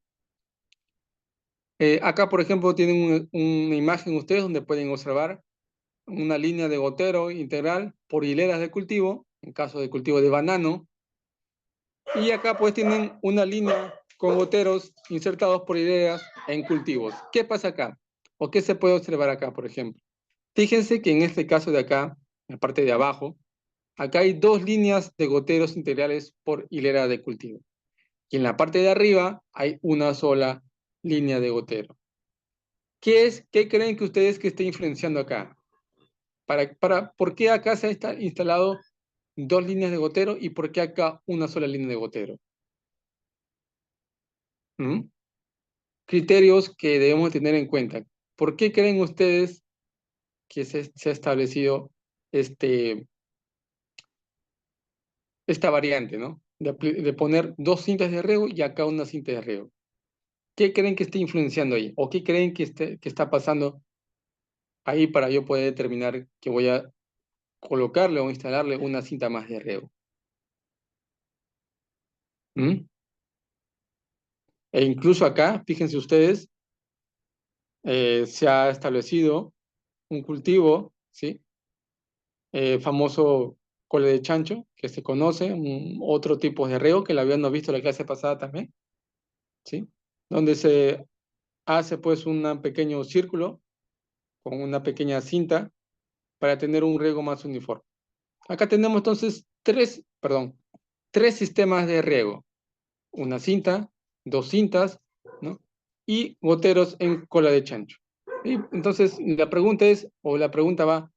Acá, por ejemplo, tienen una imagen ustedes donde pueden observar una línea de gotero integral por hileras de cultivo, en caso de cultivo de banano. Y acá pues tienen una línea con goteros insertados por hileras en cultivos. ¿Qué pasa acá? ¿O qué se puede observar acá, por ejemplo? Fíjense que en este caso de acá, en la parte de abajo, acá hay dos líneas de goteros integrales por hilera de cultivo. Y en la parte de arriba hay una sola línea de gotero. ¿Qué creen que ustedes que esté influenciando acá? ¿Por qué acá se ha instalado dos líneas de gotero y por qué acá una sola línea de gotero? ¿Mm? Criterios que debemos tener en cuenta. ¿Por qué creen ustedes que se ha establecido este, esta variante, ¿no? De poner dos cintas de riego y acá una cinta de riego. ¿Qué creen que esté influenciando ahí? ¿O qué creen que está pasando ahí para yo poder determinar que voy a colocarle o instalarle una cinta más de riego? ¿Mm? E incluso acá, fíjense ustedes, se ha establecido un cultivo, ¿sí? Famoso cole de chancho, que se conoce, otro tipo de riego que lo habíamos visto en la clase pasada también, ¿sí? Donde se hace pues un pequeño círculo con una pequeña cinta para tener un riego más uniforme. Acá tenemos entonces tres sistemas de riego. Una cinta, dos cintas, ¿no? Y goteros en cola de chancho. Y entonces la pregunta es, o la pregunta va,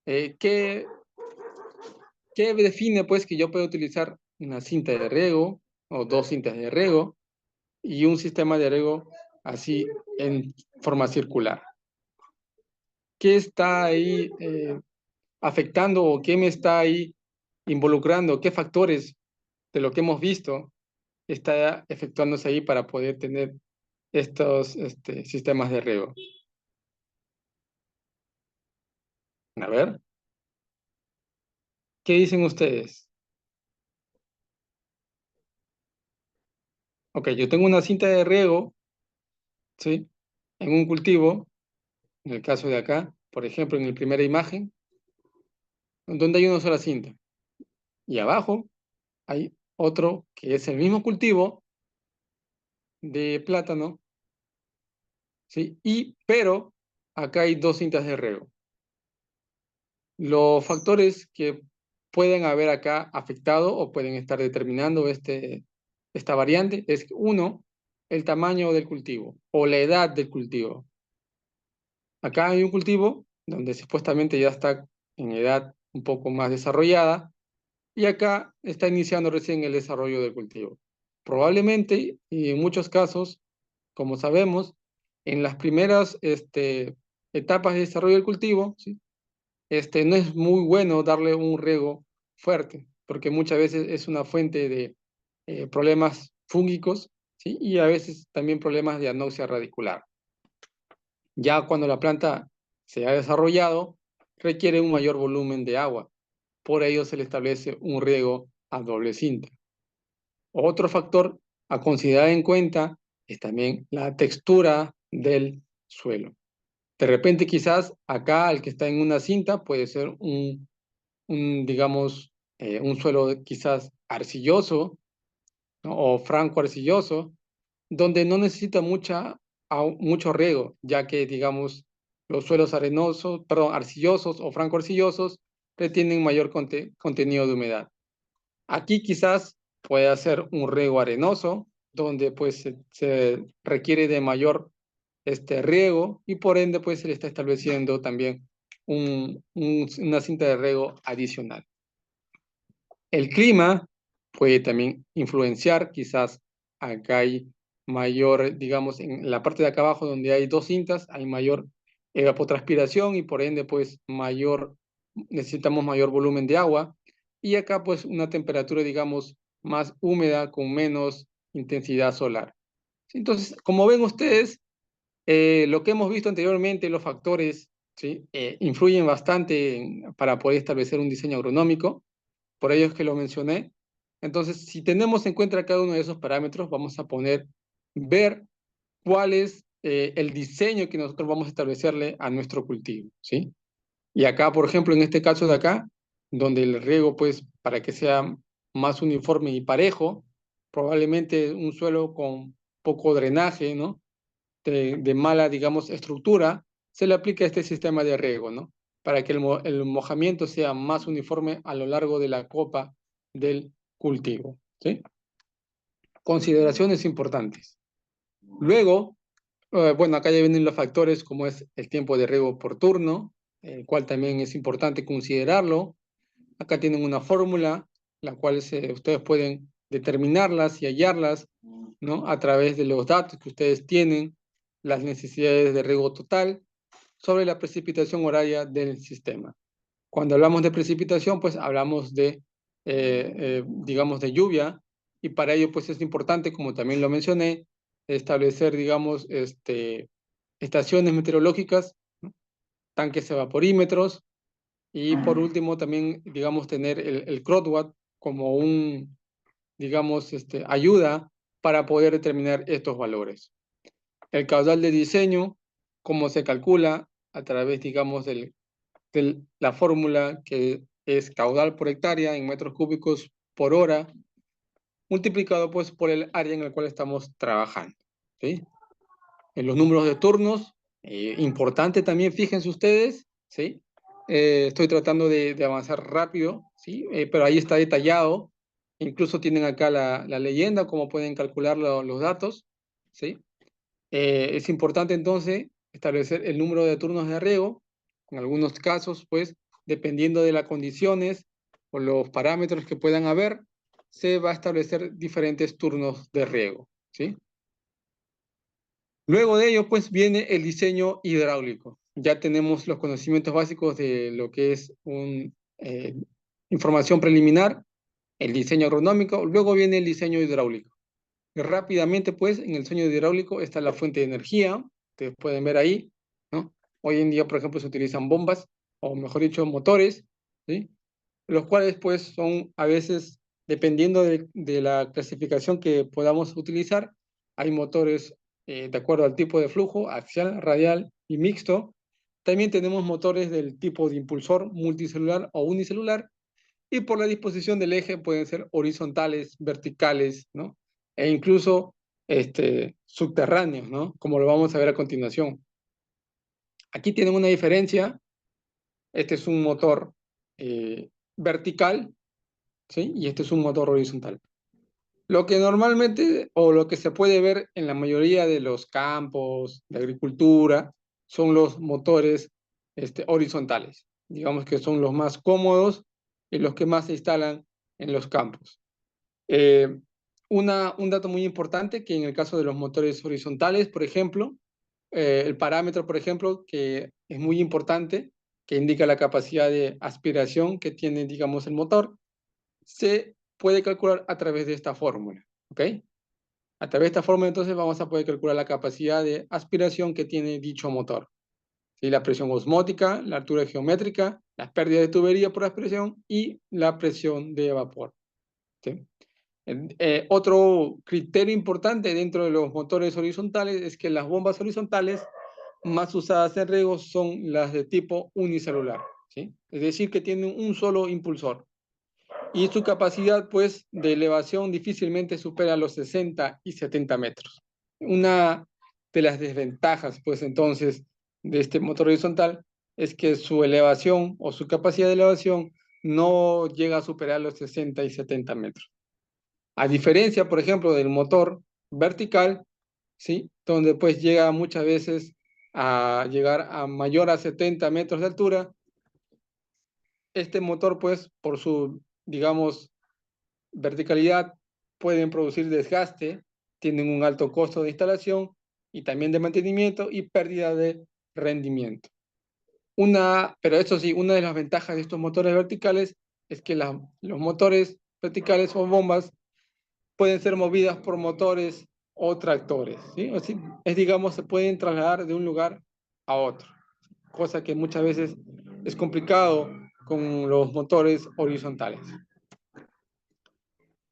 ¿qué, qué define pues que yo puedo utilizar una cinta de riego o dos cintas de riego y un sistema de riego así en forma circular? ¿Qué está ahí afectando o qué me está ahí involucrando? ¿Qué factores de lo que hemos visto está efectuándose ahí para poder tener estos sistemas de riego? A ver, ¿qué dicen ustedes? Ok, yo tengo una cinta de riego, ¿sí? En un cultivo, en el caso de acá, por ejemplo, en la primera imagen, donde hay una sola cinta. Y abajo hay otro que es el mismo cultivo de plátano, ¿sí? Pero acá hay dos cintas de riego. Los factores que pueden haber acá afectado o pueden estar determinando esta variante es, uno, el tamaño del cultivo o la edad del cultivo. Acá hay un cultivo donde supuestamente ya está en edad un poco más desarrollada y acá está iniciando recién el desarrollo del cultivo. Probablemente, y en muchos casos, como sabemos, en las primeras etapas de desarrollo del cultivo, ¿sí? No es muy bueno darle un riego fuerte, porque muchas veces es una fuente de problemas fúngicos, ¿sí? Y a veces también problemas de anoxia radicular. Ya cuando la planta se ha desarrollado, requiere un mayor volumen de agua. Por ello se le establece un riego a doble cinta. Otro factor a considerar en cuenta es también la textura del suelo. De repente quizás acá el que está en una cinta puede ser digamos, un suelo quizás arcilloso, ¿no? O franco arcilloso, donde no necesita mucho riego, ya que, digamos, los suelos arenosos, perdón, arcillosos o franco arcillosos retienen mayor contenido de humedad. Aquí quizás puede ser un riego arenoso, donde pues se requiere de mayor riego y por ende pues se le está estableciendo también una cinta de riego adicional. El clima puede también influenciar, quizás acá hay mayor, digamos, en la parte de acá abajo donde hay dos cintas, hay mayor evapotranspiración y por ende, pues, necesitamos mayor volumen de agua. Y acá, pues, una temperatura, digamos, más húmeda con menos intensidad solar. Entonces, como ven ustedes, lo que hemos visto anteriormente, los factores, ¿sí? Influyen bastante para poder establecer un diseño agronómico, por ello es que lo mencioné. Entonces, si tenemos en cuenta cada uno de esos parámetros, vamos a ver cuál es el diseño que nosotros vamos a establecerle a nuestro cultivo, ¿sí? Y acá, por ejemplo, en este caso de acá, donde el riego, pues, para que sea más uniforme y parejo, probablemente un suelo con poco drenaje, ¿no? De mala, digamos, estructura, se le aplica este sistema de riego, ¿no? Para que el mojamiento sea más uniforme a lo largo de la copa del cultivo, ¿sí? Consideraciones importantes. Luego, bueno, acá ya vienen los factores como es el tiempo de riego por turno, el cual también es importante considerarlo. Acá tienen una fórmula, la cual ustedes pueden determinarlas y hallarlas, ¿no? A través de los datos que ustedes tienen, las necesidades de riego total, sobre la precipitación horaria del sistema. Cuando hablamos de precipitación, pues hablamos de, digamos, de lluvia, y para ello, pues es importante, como también lo mencioné, establecer, digamos, estaciones meteorológicas, ¿no? Tanques evaporímetros, y por último también, digamos, tener el CROTWAT como digamos, ayuda para poder determinar estos valores. El caudal de diseño, cómo se calcula a través, digamos, de la fórmula que es caudal por hectárea en metros cúbicos por hora, multiplicado pues por el área en el cual estamos trabajando, ¿sí? En los números de turnos, importante también, fíjense ustedes, ¿sí? Estoy tratando de avanzar rápido, ¿sí? Pero ahí está detallado, incluso tienen acá la leyenda, cómo pueden calcular los datos, ¿sí? Es importante entonces establecer el número de turnos de riego. En algunos casos, pues, dependiendo de las condiciones o los parámetros que puedan haber, se va a establecer diferentes turnos de riego, ¿sí? Luego de ello, pues, viene el diseño hidráulico. Ya tenemos los conocimientos básicos de lo que es información preliminar, el diseño agronómico, luego viene el diseño hidráulico. Y rápidamente, pues, en el diseño hidráulico está la fuente de energía, ustedes pueden ver ahí, ¿no? Hoy en día, por ejemplo, se utilizan bombas, o mejor dicho, motores, ¿sí? Los cuales, pues, son a veces, dependiendo de la clasificación que podamos utilizar, hay motores de acuerdo al tipo de flujo, axial, radial y mixto. También tenemos motores del tipo de impulsor multicelular o unicelular, y por la disposición del eje pueden ser horizontales, verticales, ¿no? E incluso subterráneos, ¿no? Como lo vamos a ver a continuación. Aquí tienen una diferencia. Este es un motor vertical, ¿sí? Y este es un motor horizontal. Lo que normalmente, o lo que se puede ver en la mayoría de los campos de agricultura, son los motores horizontales. Digamos que son los más cómodos y los que más se instalan en los campos. Eh, un dato muy importante, que en el caso de los motores horizontales, por ejemplo, el parámetro, por ejemplo, que es muy importante, que indica la capacidad de aspiración que tiene, digamos, el motor, se puede calcular a través de esta fórmula, ¿ok? A través de esta fórmula, entonces, vamos a poder calcular la capacidad de aspiración que tiene dicho motor. ¿Sí? La presión osmótica, la altura geométrica, las pérdidas de tubería por aspiración y la presión de vapor. ¿Sí? Otro criterio importante dentro de los motores horizontales es que las bombas horizontales más usadas en riego son las de tipo unicelular, ¿sí? Es decir, que tienen un solo impulsor. Y su capacidad, pues, de elevación difícilmente supera los 60 y 70 metros. Una de las desventajas, pues, entonces, de este motor horizontal es que su elevación o su capacidad de elevación no llega a superar los 60 y 70 metros. A diferencia, por ejemplo, del motor vertical, ¿sí? Donde pues llega muchas veces a llegar a mayor a 70 metros de altura. Este motor, pues, por su, digamos, verticalidad, pueden producir desgaste, tienen un alto costo de instalación y también de mantenimiento y pérdida de rendimiento. Pero eso sí, una de las ventajas de estos motores verticales es que los motores verticales o bombas pueden ser movidas por motores o tractores, ¿sí? O sea, digamos, se pueden trasladar de un lugar a otro, cosa que muchas veces es complicado con los motores horizontales.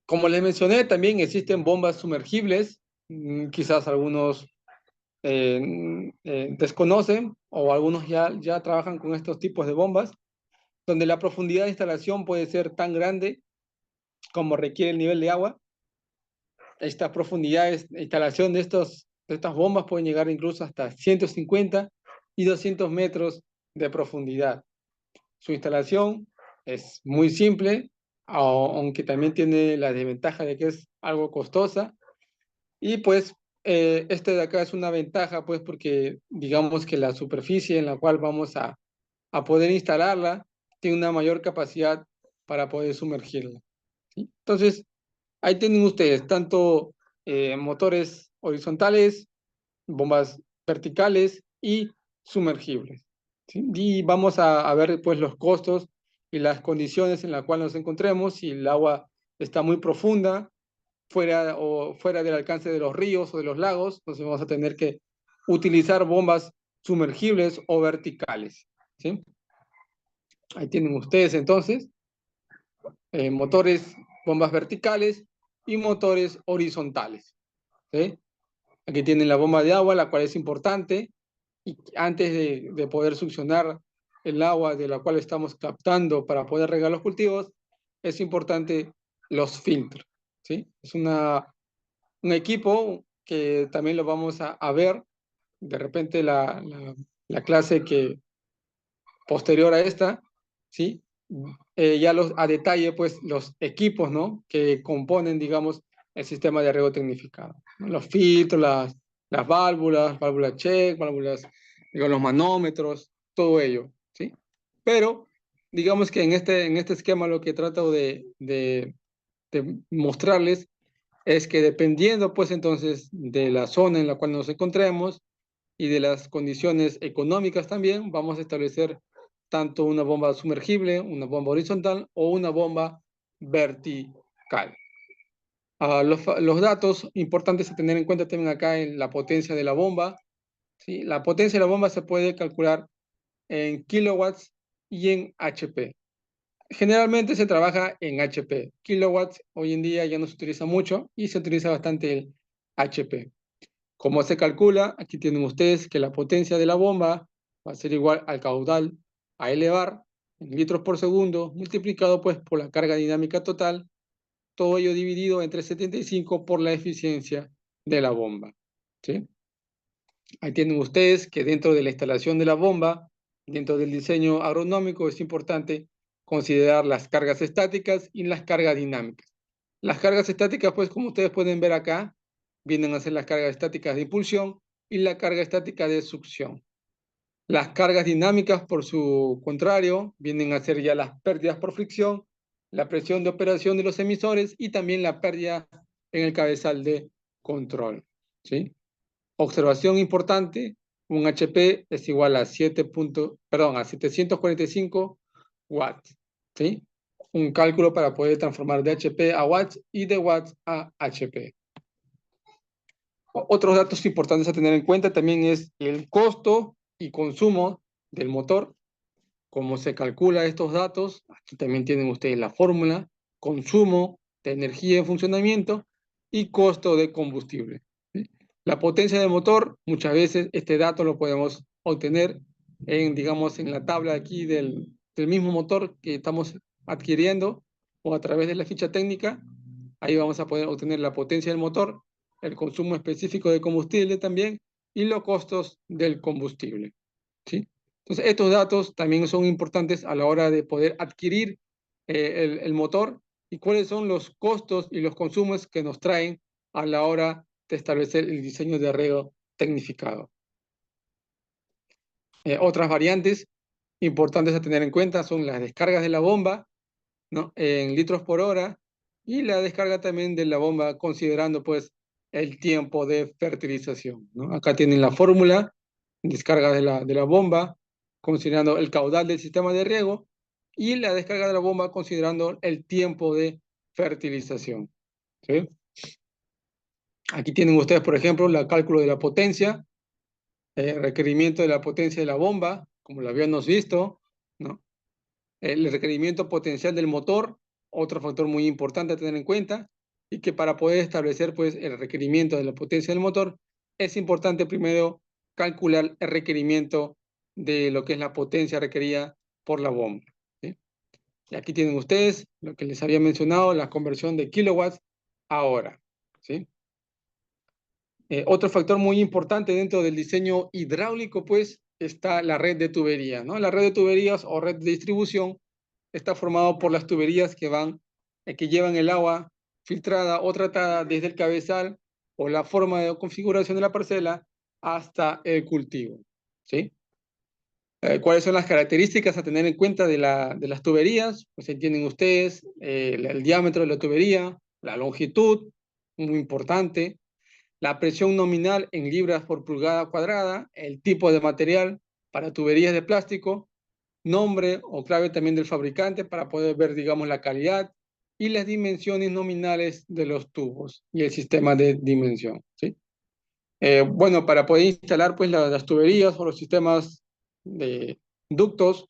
Como les mencioné, también existen bombas sumergibles, quizás algunos desconocen o algunos ya trabajan con estos tipos de bombas, donde la profundidad de instalación puede ser tan grande como requiere el nivel de agua. Estas profundidades de instalación de estas bombas pueden llegar incluso hasta 150 y 200 metros de profundidad. Su instalación es muy simple, aunque también tiene la desventaja de que es algo costosa. Y pues este de acá es una ventaja, pues porque digamos que la superficie en la cual vamos a poder instalarla tiene una mayor capacidad para poder sumergirla, ¿sí? Entonces, ahí tienen ustedes tanto motores horizontales, bombas verticales y sumergibles, ¿sí? Y vamos a ver pues los costos y las condiciones en las cuales nos encontremos, si el agua está muy profunda, fuera del alcance de los ríos o de los lagos, entonces vamos a tener que utilizar bombas sumergibles o verticales, ¿sí? Ahí tienen ustedes entonces motores, bombas verticales y motores horizontales, ¿sí? Aquí tienen la bomba de agua, la cual es importante, y antes de poder succionar el agua de la cual estamos captando para poder regar los cultivos, es importante los filtros, ¿sí? Es un equipo que también lo vamos a ver, de repente la clase que posterior a esta, ¿sí? Ya a detalle, pues, los equipos, ¿no? Que componen, digamos, el sistema de riego tecnificado, ¿no? Los filtros, las válvulas check, válvulas, digo, los manómetros, todo ello, ¿sí? Pero, digamos que en este esquema lo que trato de mostrarles es que dependiendo, pues, entonces, de la zona en la cual nos encontremos y de las condiciones económicas también, vamos a establecer tanto una bomba sumergible, una bomba horizontal o una bomba vertical. Los datos importantes a tener en cuenta también acá en la potencia de la bomba, ¿sí? La potencia de la bomba se puede calcular en kilowatts y en HP. Generalmente se trabaja en HP. Kilowatts hoy en día ya no se utiliza mucho y se utiliza bastante el HP. ¿Cómo se calcula? Aquí tienen ustedes que la potencia de la bomba va a ser igual al caudal a elevar en litros por segundo, multiplicado pues por la carga dinámica total, todo ello dividido entre 75 por la eficiencia de la bomba, ¿sí? Ahí tienen ustedes que dentro de la instalación de la bomba, dentro del diseño agronómico, es importante considerar las cargas estáticas y las cargas dinámicas. Las cargas estáticas, pues como ustedes pueden ver acá, vienen a ser las cargas estáticas de impulsión y la carga estática de succión. Las cargas dinámicas, por su contrario, vienen a ser ya las pérdidas por fricción, la presión de operación de los emisores y también la pérdida en el cabezal de control, ¿sí? Observación importante, un HP es igual a 745 watts, ¿sí? Un cálculo para poder transformar de HP a watts y de watts a HP. Otros datos importantes a tener en cuenta también es el costo y consumo del motor. Cómo se calcula estos datos, aquí también tienen ustedes la fórmula, consumo de energía en funcionamiento y costo de combustible, ¿sí? La potencia del motor, muchas veces este dato lo podemos obtener digamos, en la tabla aquí del mismo motor que estamos adquiriendo o a través de la ficha técnica. Ahí vamos a poder obtener la potencia del motor, el consumo específico de combustible también y los costos del combustible, ¿sí? Entonces, estos datos también son importantes a la hora de poder adquirir el motor y cuáles son los costos y los consumos que nos traen a la hora de establecer el diseño de arreglo tecnificado. Otras variantes importantes a tener en cuenta son las descargas de la bomba, ¿no? En litros por hora y la descarga también de la bomba considerando pues el tiempo de fertilización, ¿no? Acá tienen la fórmula, descarga de la bomba considerando el caudal del sistema de riego y la descarga de la bomba considerando el tiempo de fertilización, ¿sí? Aquí tienen ustedes, por ejemplo, el cálculo de la potencia, requerimiento de la potencia de la bomba, como lo habíamos visto, ¿no? El requerimiento potencial del motor, otro factor muy importante a tener en cuenta, y que para poder establecer pues, el requerimiento de la potencia del motor, es importante primero calcular el requerimiento de lo que es la potencia requerida por la bomba, ¿sí? Y aquí tienen ustedes lo que les había mencionado, la conversión de kilowatts a hora, ¿sí? Otro factor muy importante dentro del diseño hidráulico, pues, está la red de tuberías, ¿no? La red de tuberías o red de distribución está formado por las tuberías que llevan el agua filtrada o tratada desde el cabezal o la forma de configuración de la parcela hasta el cultivo, ¿sí? ¿Cuáles son las características a tener en cuenta de las tuberías? Pues entienden ustedes el diámetro de la tubería, la longitud, muy importante, la presión nominal en libras por pulgada cuadrada, el tipo de material para tuberías de plástico, nombre o clave también del fabricante para poder ver, digamos, la calidad y las dimensiones nominales de los tubos y el sistema de dimensión, ¿sí? Bueno, para poder instalar pues las tuberías o los sistemas de ductos,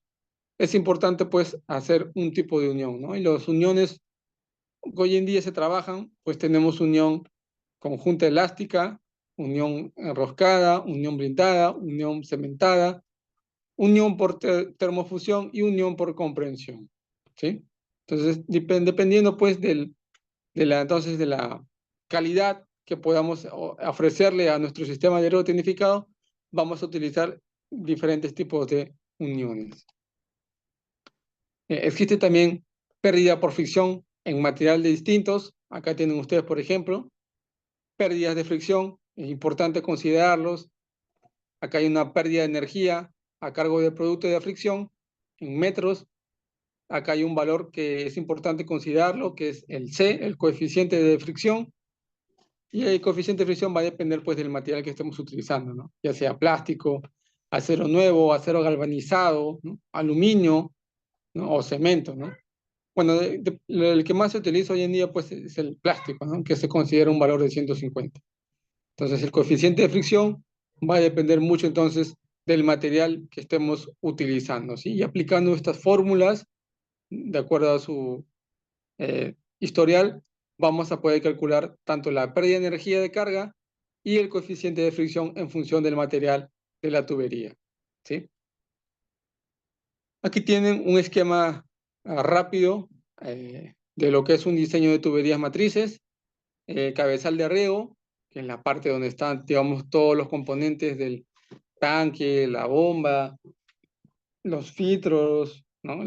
es importante pues hacer un tipo de unión, ¿no? Y las uniones que hoy en día se trabajan, pues tenemos unión conjunta elástica, unión enroscada, unión blindada, unión cementada, unión por termofusión y unión por comprensión, ¿sí? Entonces, dependiendo pues entonces de la calidad que podamos ofrecerle a nuestro sistema de aéreo tecnificado, vamos a utilizar diferentes tipos de uniones. Existe también pérdida por fricción en material de distintos. Acá tienen ustedes, por ejemplo, pérdidas de fricción. Es importante considerarlos. Acá hay una pérdida de energía a cargo del producto de fricción en metros. Acá hay un valor que es importante considerarlo, que es el C, el coeficiente de fricción. Y el coeficiente de fricción va a depender pues del material que estemos utilizando, ¿no? Ya sea plástico, acero nuevo, acero galvanizado, ¿no? Aluminio, ¿no? O cemento, ¿no? Bueno, el que más se utiliza hoy en día pues es el plástico, ¿no? Que se considera un valor de 150. Entonces el coeficiente de fricción va a depender mucho entonces del material que estemos utilizando, ¿sí? Y aplicando estas fórmulas, de acuerdo a su historial, vamos a poder calcular tanto la pérdida de energía de carga y el coeficiente de fricción en función del material de la tubería, ¿sí? Aquí tienen un esquema rápido de lo que es un diseño de tuberías matrices, cabezal de riego, que es la parte donde están, digamos, todos los componentes del tanque, la bomba, los filtros, ¿no?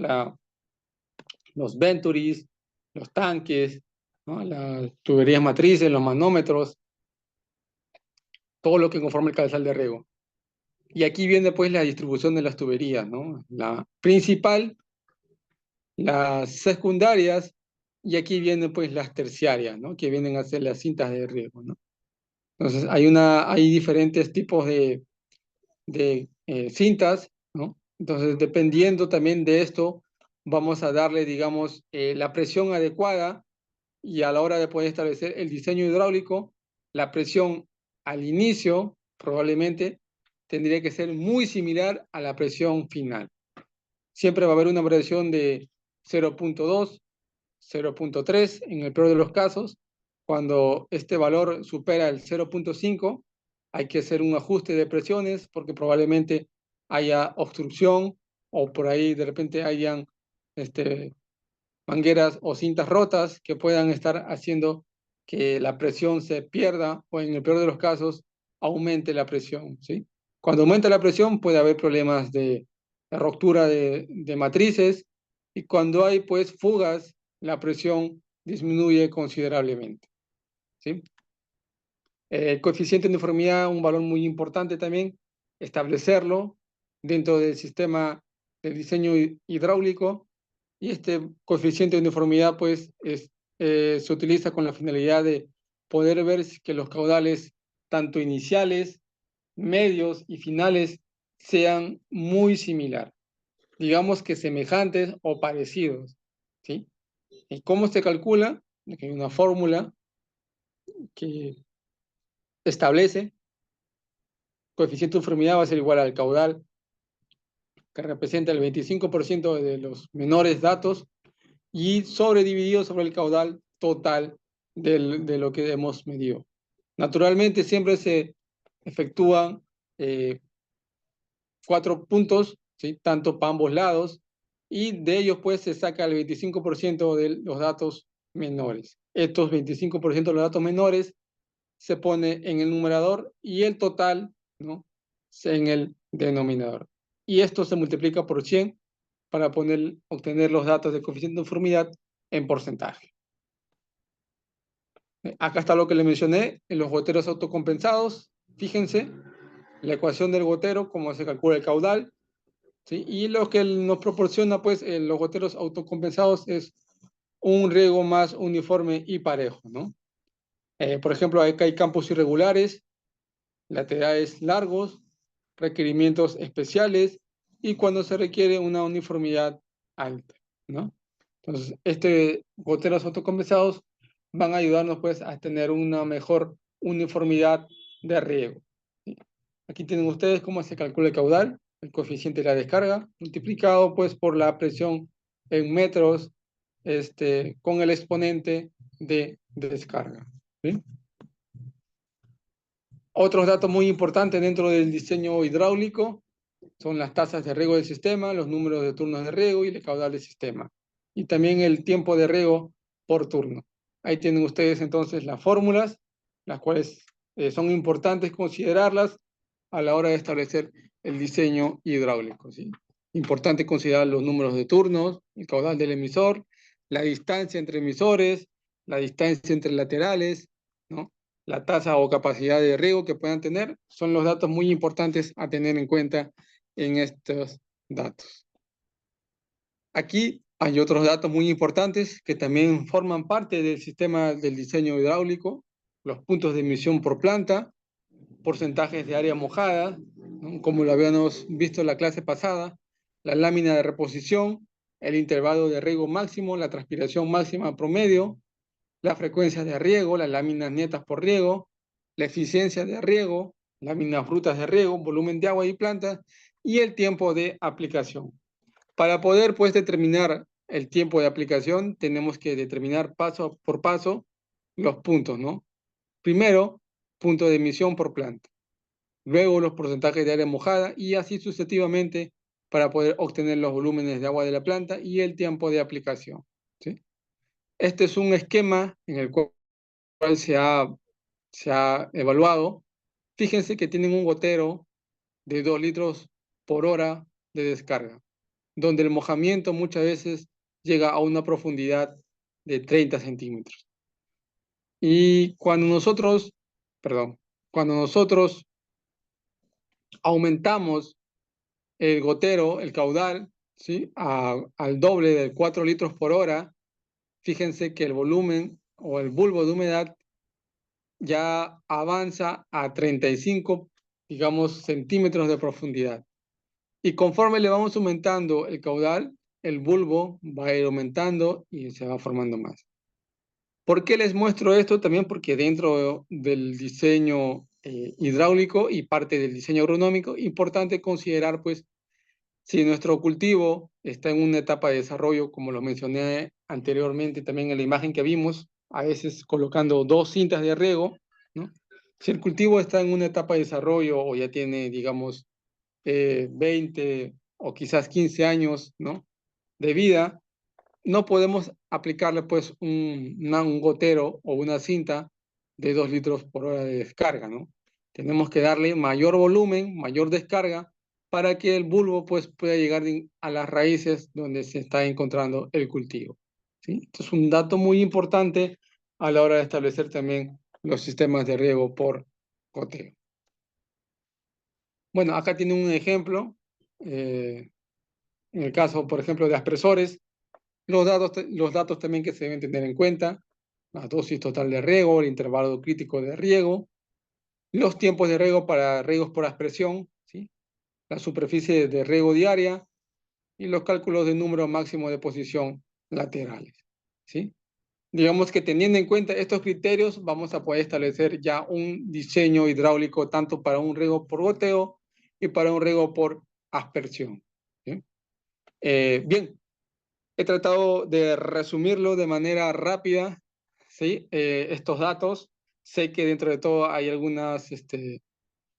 Los venturis, los tanques, ¿no? Las tuberías matrices, los manómetros, todo lo que conforma el cabezal de riego. Y aquí viene pues la distribución de las tuberías, ¿no? La principal, las secundarias, y aquí vienen pues las terciarias, ¿no? Que vienen a ser las cintas de riego, ¿no? Entonces hay diferentes tipos de cintas, ¿no? Entonces dependiendo también de esto, vamos a darle, digamos, la presión adecuada y a la hora de poder establecer el diseño hidráulico, la presión al inicio probablemente tendría que ser muy similar a la presión final. Siempre va a haber una variación de 0.2, 0.3 en el peor de los casos. Cuando este valor supera el 0.5, hay que hacer un ajuste de presiones porque probablemente haya obstrucción o por ahí de repente hayan mangueras o cintas rotas que puedan estar haciendo que la presión se pierda o en el peor de los casos aumente la presión, ¿sí? Cuando aumenta la presión puede haber problemas de ruptura de matrices y cuando hay pues fugas la presión disminuye considerablemente, ¿sí? El coeficiente de uniformidad, un valor muy importante también, establecerlo dentro del sistema de diseño hidráulico y este coeficiente de uniformidad pues se utiliza con la finalidad de poder ver que los caudales tanto iniciales, medios y finales sean muy similares, digamos que semejantes o parecidos, ¿sí? ¿Y cómo se calcula? Aquí hay una fórmula que establece coeficiente de uniformidad va a ser igual al caudal, que representa el 25% de los menores datos, y sobredividido sobre el caudal total de lo que hemos medido. Naturalmente, siempre se efectúan 4 puntos, ¿sí? Tanto para ambos lados, y de ellos pues se saca el 25% de los datos menores. Estos 25% de los datos menores se pone en el numerador y el total, ¿no? En el denominador. Y esto se multiplica por 100 para obtener los datos de coeficiente de uniformidad en porcentaje. Acá está lo que le mencioné en los goteros autocompensados. Fíjense, la ecuación del gotero, cómo se calcula el caudal. ¿sí? Y lo que nos proporciona, pues, los goteros autocompensados es un riego más uniforme y parejo, ¿no? Por ejemplo, acá hay campos irregulares, laterales largos, requerimientos especiales y cuando se requiere una uniformidad alta, ¿no? Entonces, goteros autocompensados van a ayudarnos pues a tener una mejor uniformidad de riego. ¿Sí? Aquí tienen ustedes cómo se calcula el caudal, el coeficiente de la descarga, multiplicado pues por la presión en metros con el exponente de descarga. ¿Sí? Otros datos muy importantes dentro del diseño hidráulico son las tasas de riego del sistema, los números de turnos de riego y el caudal del sistema. Y también el tiempo de riego por turno. Ahí tienen ustedes entonces las fórmulas, las cuales son importantes considerarlas a la hora de establecer el diseño hidráulico, ¿sí? Importante considerar los números de turnos, el caudal del emisor, la distancia entre emisores, la distancia entre laterales, ¿no? La tasa o capacidad de riego que puedan tener, son los datos muy importantes a tener en cuenta en estos datos. Aquí hay otros datos muy importantes que también forman parte del sistema del diseño hidráulico, los puntos de emisión por planta, porcentajes de área mojada, ¿no? Como lo habíamos visto en la clase pasada, la lámina de reposición, el intervalo de riego máximo, la transpiración máxima promedio, la frecuencia de riego, las láminas netas por riego, la eficiencia de riego, láminas brutas de riego, volumen de agua y plantas y el tiempo de aplicación. Para poder pues determinar el tiempo de aplicación, tenemos que determinar paso por paso los puntos, ¿no? Primero, punto de emisión por planta. Luego los porcentajes de área mojada y así sucesivamente para poder obtener los volúmenes de agua de la planta y el tiempo de aplicación, ¿sí? Este es un esquema en el cual se ha evaluado. Fíjense que tienen un gotero de 2 litros por hora de descarga, donde el mojamiento muchas veces llega a una profundidad de 30 centímetros. Y cuando nosotros aumentamos el gotero, el caudal, ¿sí? Al doble de 4 litros por hora, fíjense que el volumen o el bulbo de humedad ya avanza a 35, digamos, centímetros de profundidad. Y conforme le vamos aumentando el caudal, el bulbo va a ir aumentando y se va formando más. ¿Por qué les muestro esto? También porque dentro del diseño hidráulico y parte del diseño agronómico, importante considerar, pues, si nuestro cultivo está en una etapa de desarrollo, como lo mencioné anteriormente también en la imagen que vimos, a veces colocando 2 cintas de riego, ¿no? Si el cultivo está en una etapa de desarrollo o ya tiene, digamos, 20 o quizás 15 años, ¿no? de vida, no podemos aplicarle pues un gotero o una cinta de 2 litros por hora de descarga, ¿no? Tenemos que darle mayor volumen, mayor descarga, para que el bulbo pues pueda llegar a las raíces donde se está encontrando el cultivo, ¿sí? Esto es un dato muy importante a la hora de establecer también los sistemas de riego por goteo. Bueno, acá tiene un ejemplo, en el caso, por ejemplo, de aspersores, los datos también que se deben tener en cuenta, la dosis total de riego, el intervalo crítico de riego, los tiempos de riego para riegos por aspersión, ¿sí? La superficie de riego diaria y los cálculos de número máximo de posición laterales, ¿sí? Digamos que teniendo en cuenta estos criterios, vamos a poder establecer ya un diseño hidráulico tanto para un riego por goteo y para un riego por aspersión, ¿sí? Bien, he tratado de resumirlo de manera rápida, ¿sí? Estos datos. Sé que dentro de todo hay algunas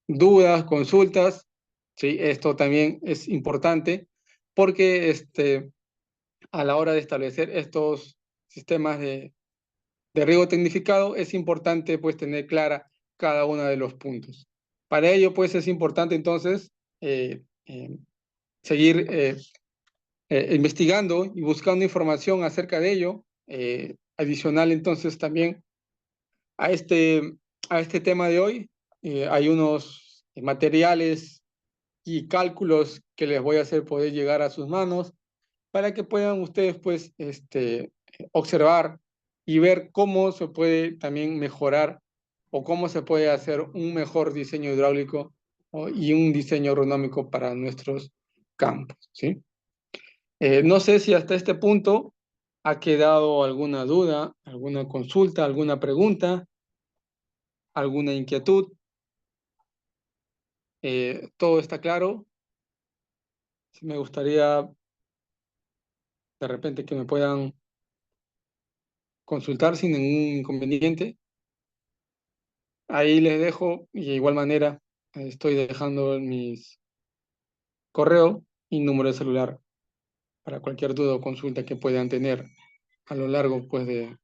dudas, consultas, ¿sí? Esto también es importante porque a la hora de establecer estos sistemas de riego tecnificado es importante pues tener clara cada uno de los puntos. Para ello pues es importante entonces seguir investigando y buscando información acerca de ello. Adicional entonces también a este, a este tema de hoy, hay unos materiales y cálculos que les voy a hacer poder llegar a sus manos para que puedan ustedes pues observar y ver cómo se puede también mejorar o cómo se puede hacer un mejor diseño hidráulico y un diseño agronómico para nuestros campos, ¿sí? No sé si hasta este punto ha quedado alguna duda, alguna consulta, alguna pregunta, alguna inquietud. ¿Todo está claro? Me gustaría de repente que me puedan consultar sin ningún inconveniente. Ahí les dejo y de igual manera estoy dejando mis correo y número de celular para cualquier duda o consulta que puedan tener a lo largo pues de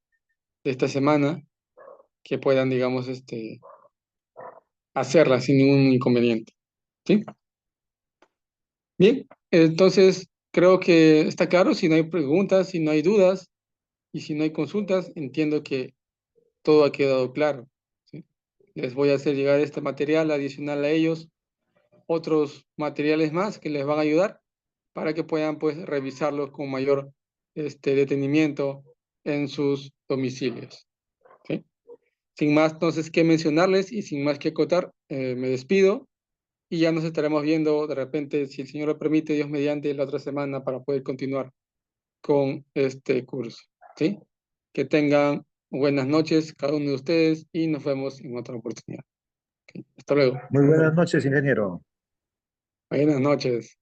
esta semana, que puedan, digamos, hacerla sin ningún inconveniente. ¿Sí? Bien, entonces creo que está claro. Si no hay preguntas, si no hay dudas y si no hay consultas, entiendo que todo ha quedado claro. ¿Sí? Les voy a hacer llegar este material adicional a ellos, otros materiales más que les van a ayudar para que puedan pues revisarlos con mayor detenimiento en sus domicilios. ¿Sí? Sin más entonces que mencionarles y sin más que acotar, me despido y ya nos estaremos viendo de repente, si el Señor lo permite, Dios mediante, la otra semana para poder continuar con este curso. ¿Sí? Que tengan buenas noches cada uno de ustedes y nos vemos en otra oportunidad. ¿Ok? Hasta luego. Muy buenas noches, ingeniero. Buenas noches.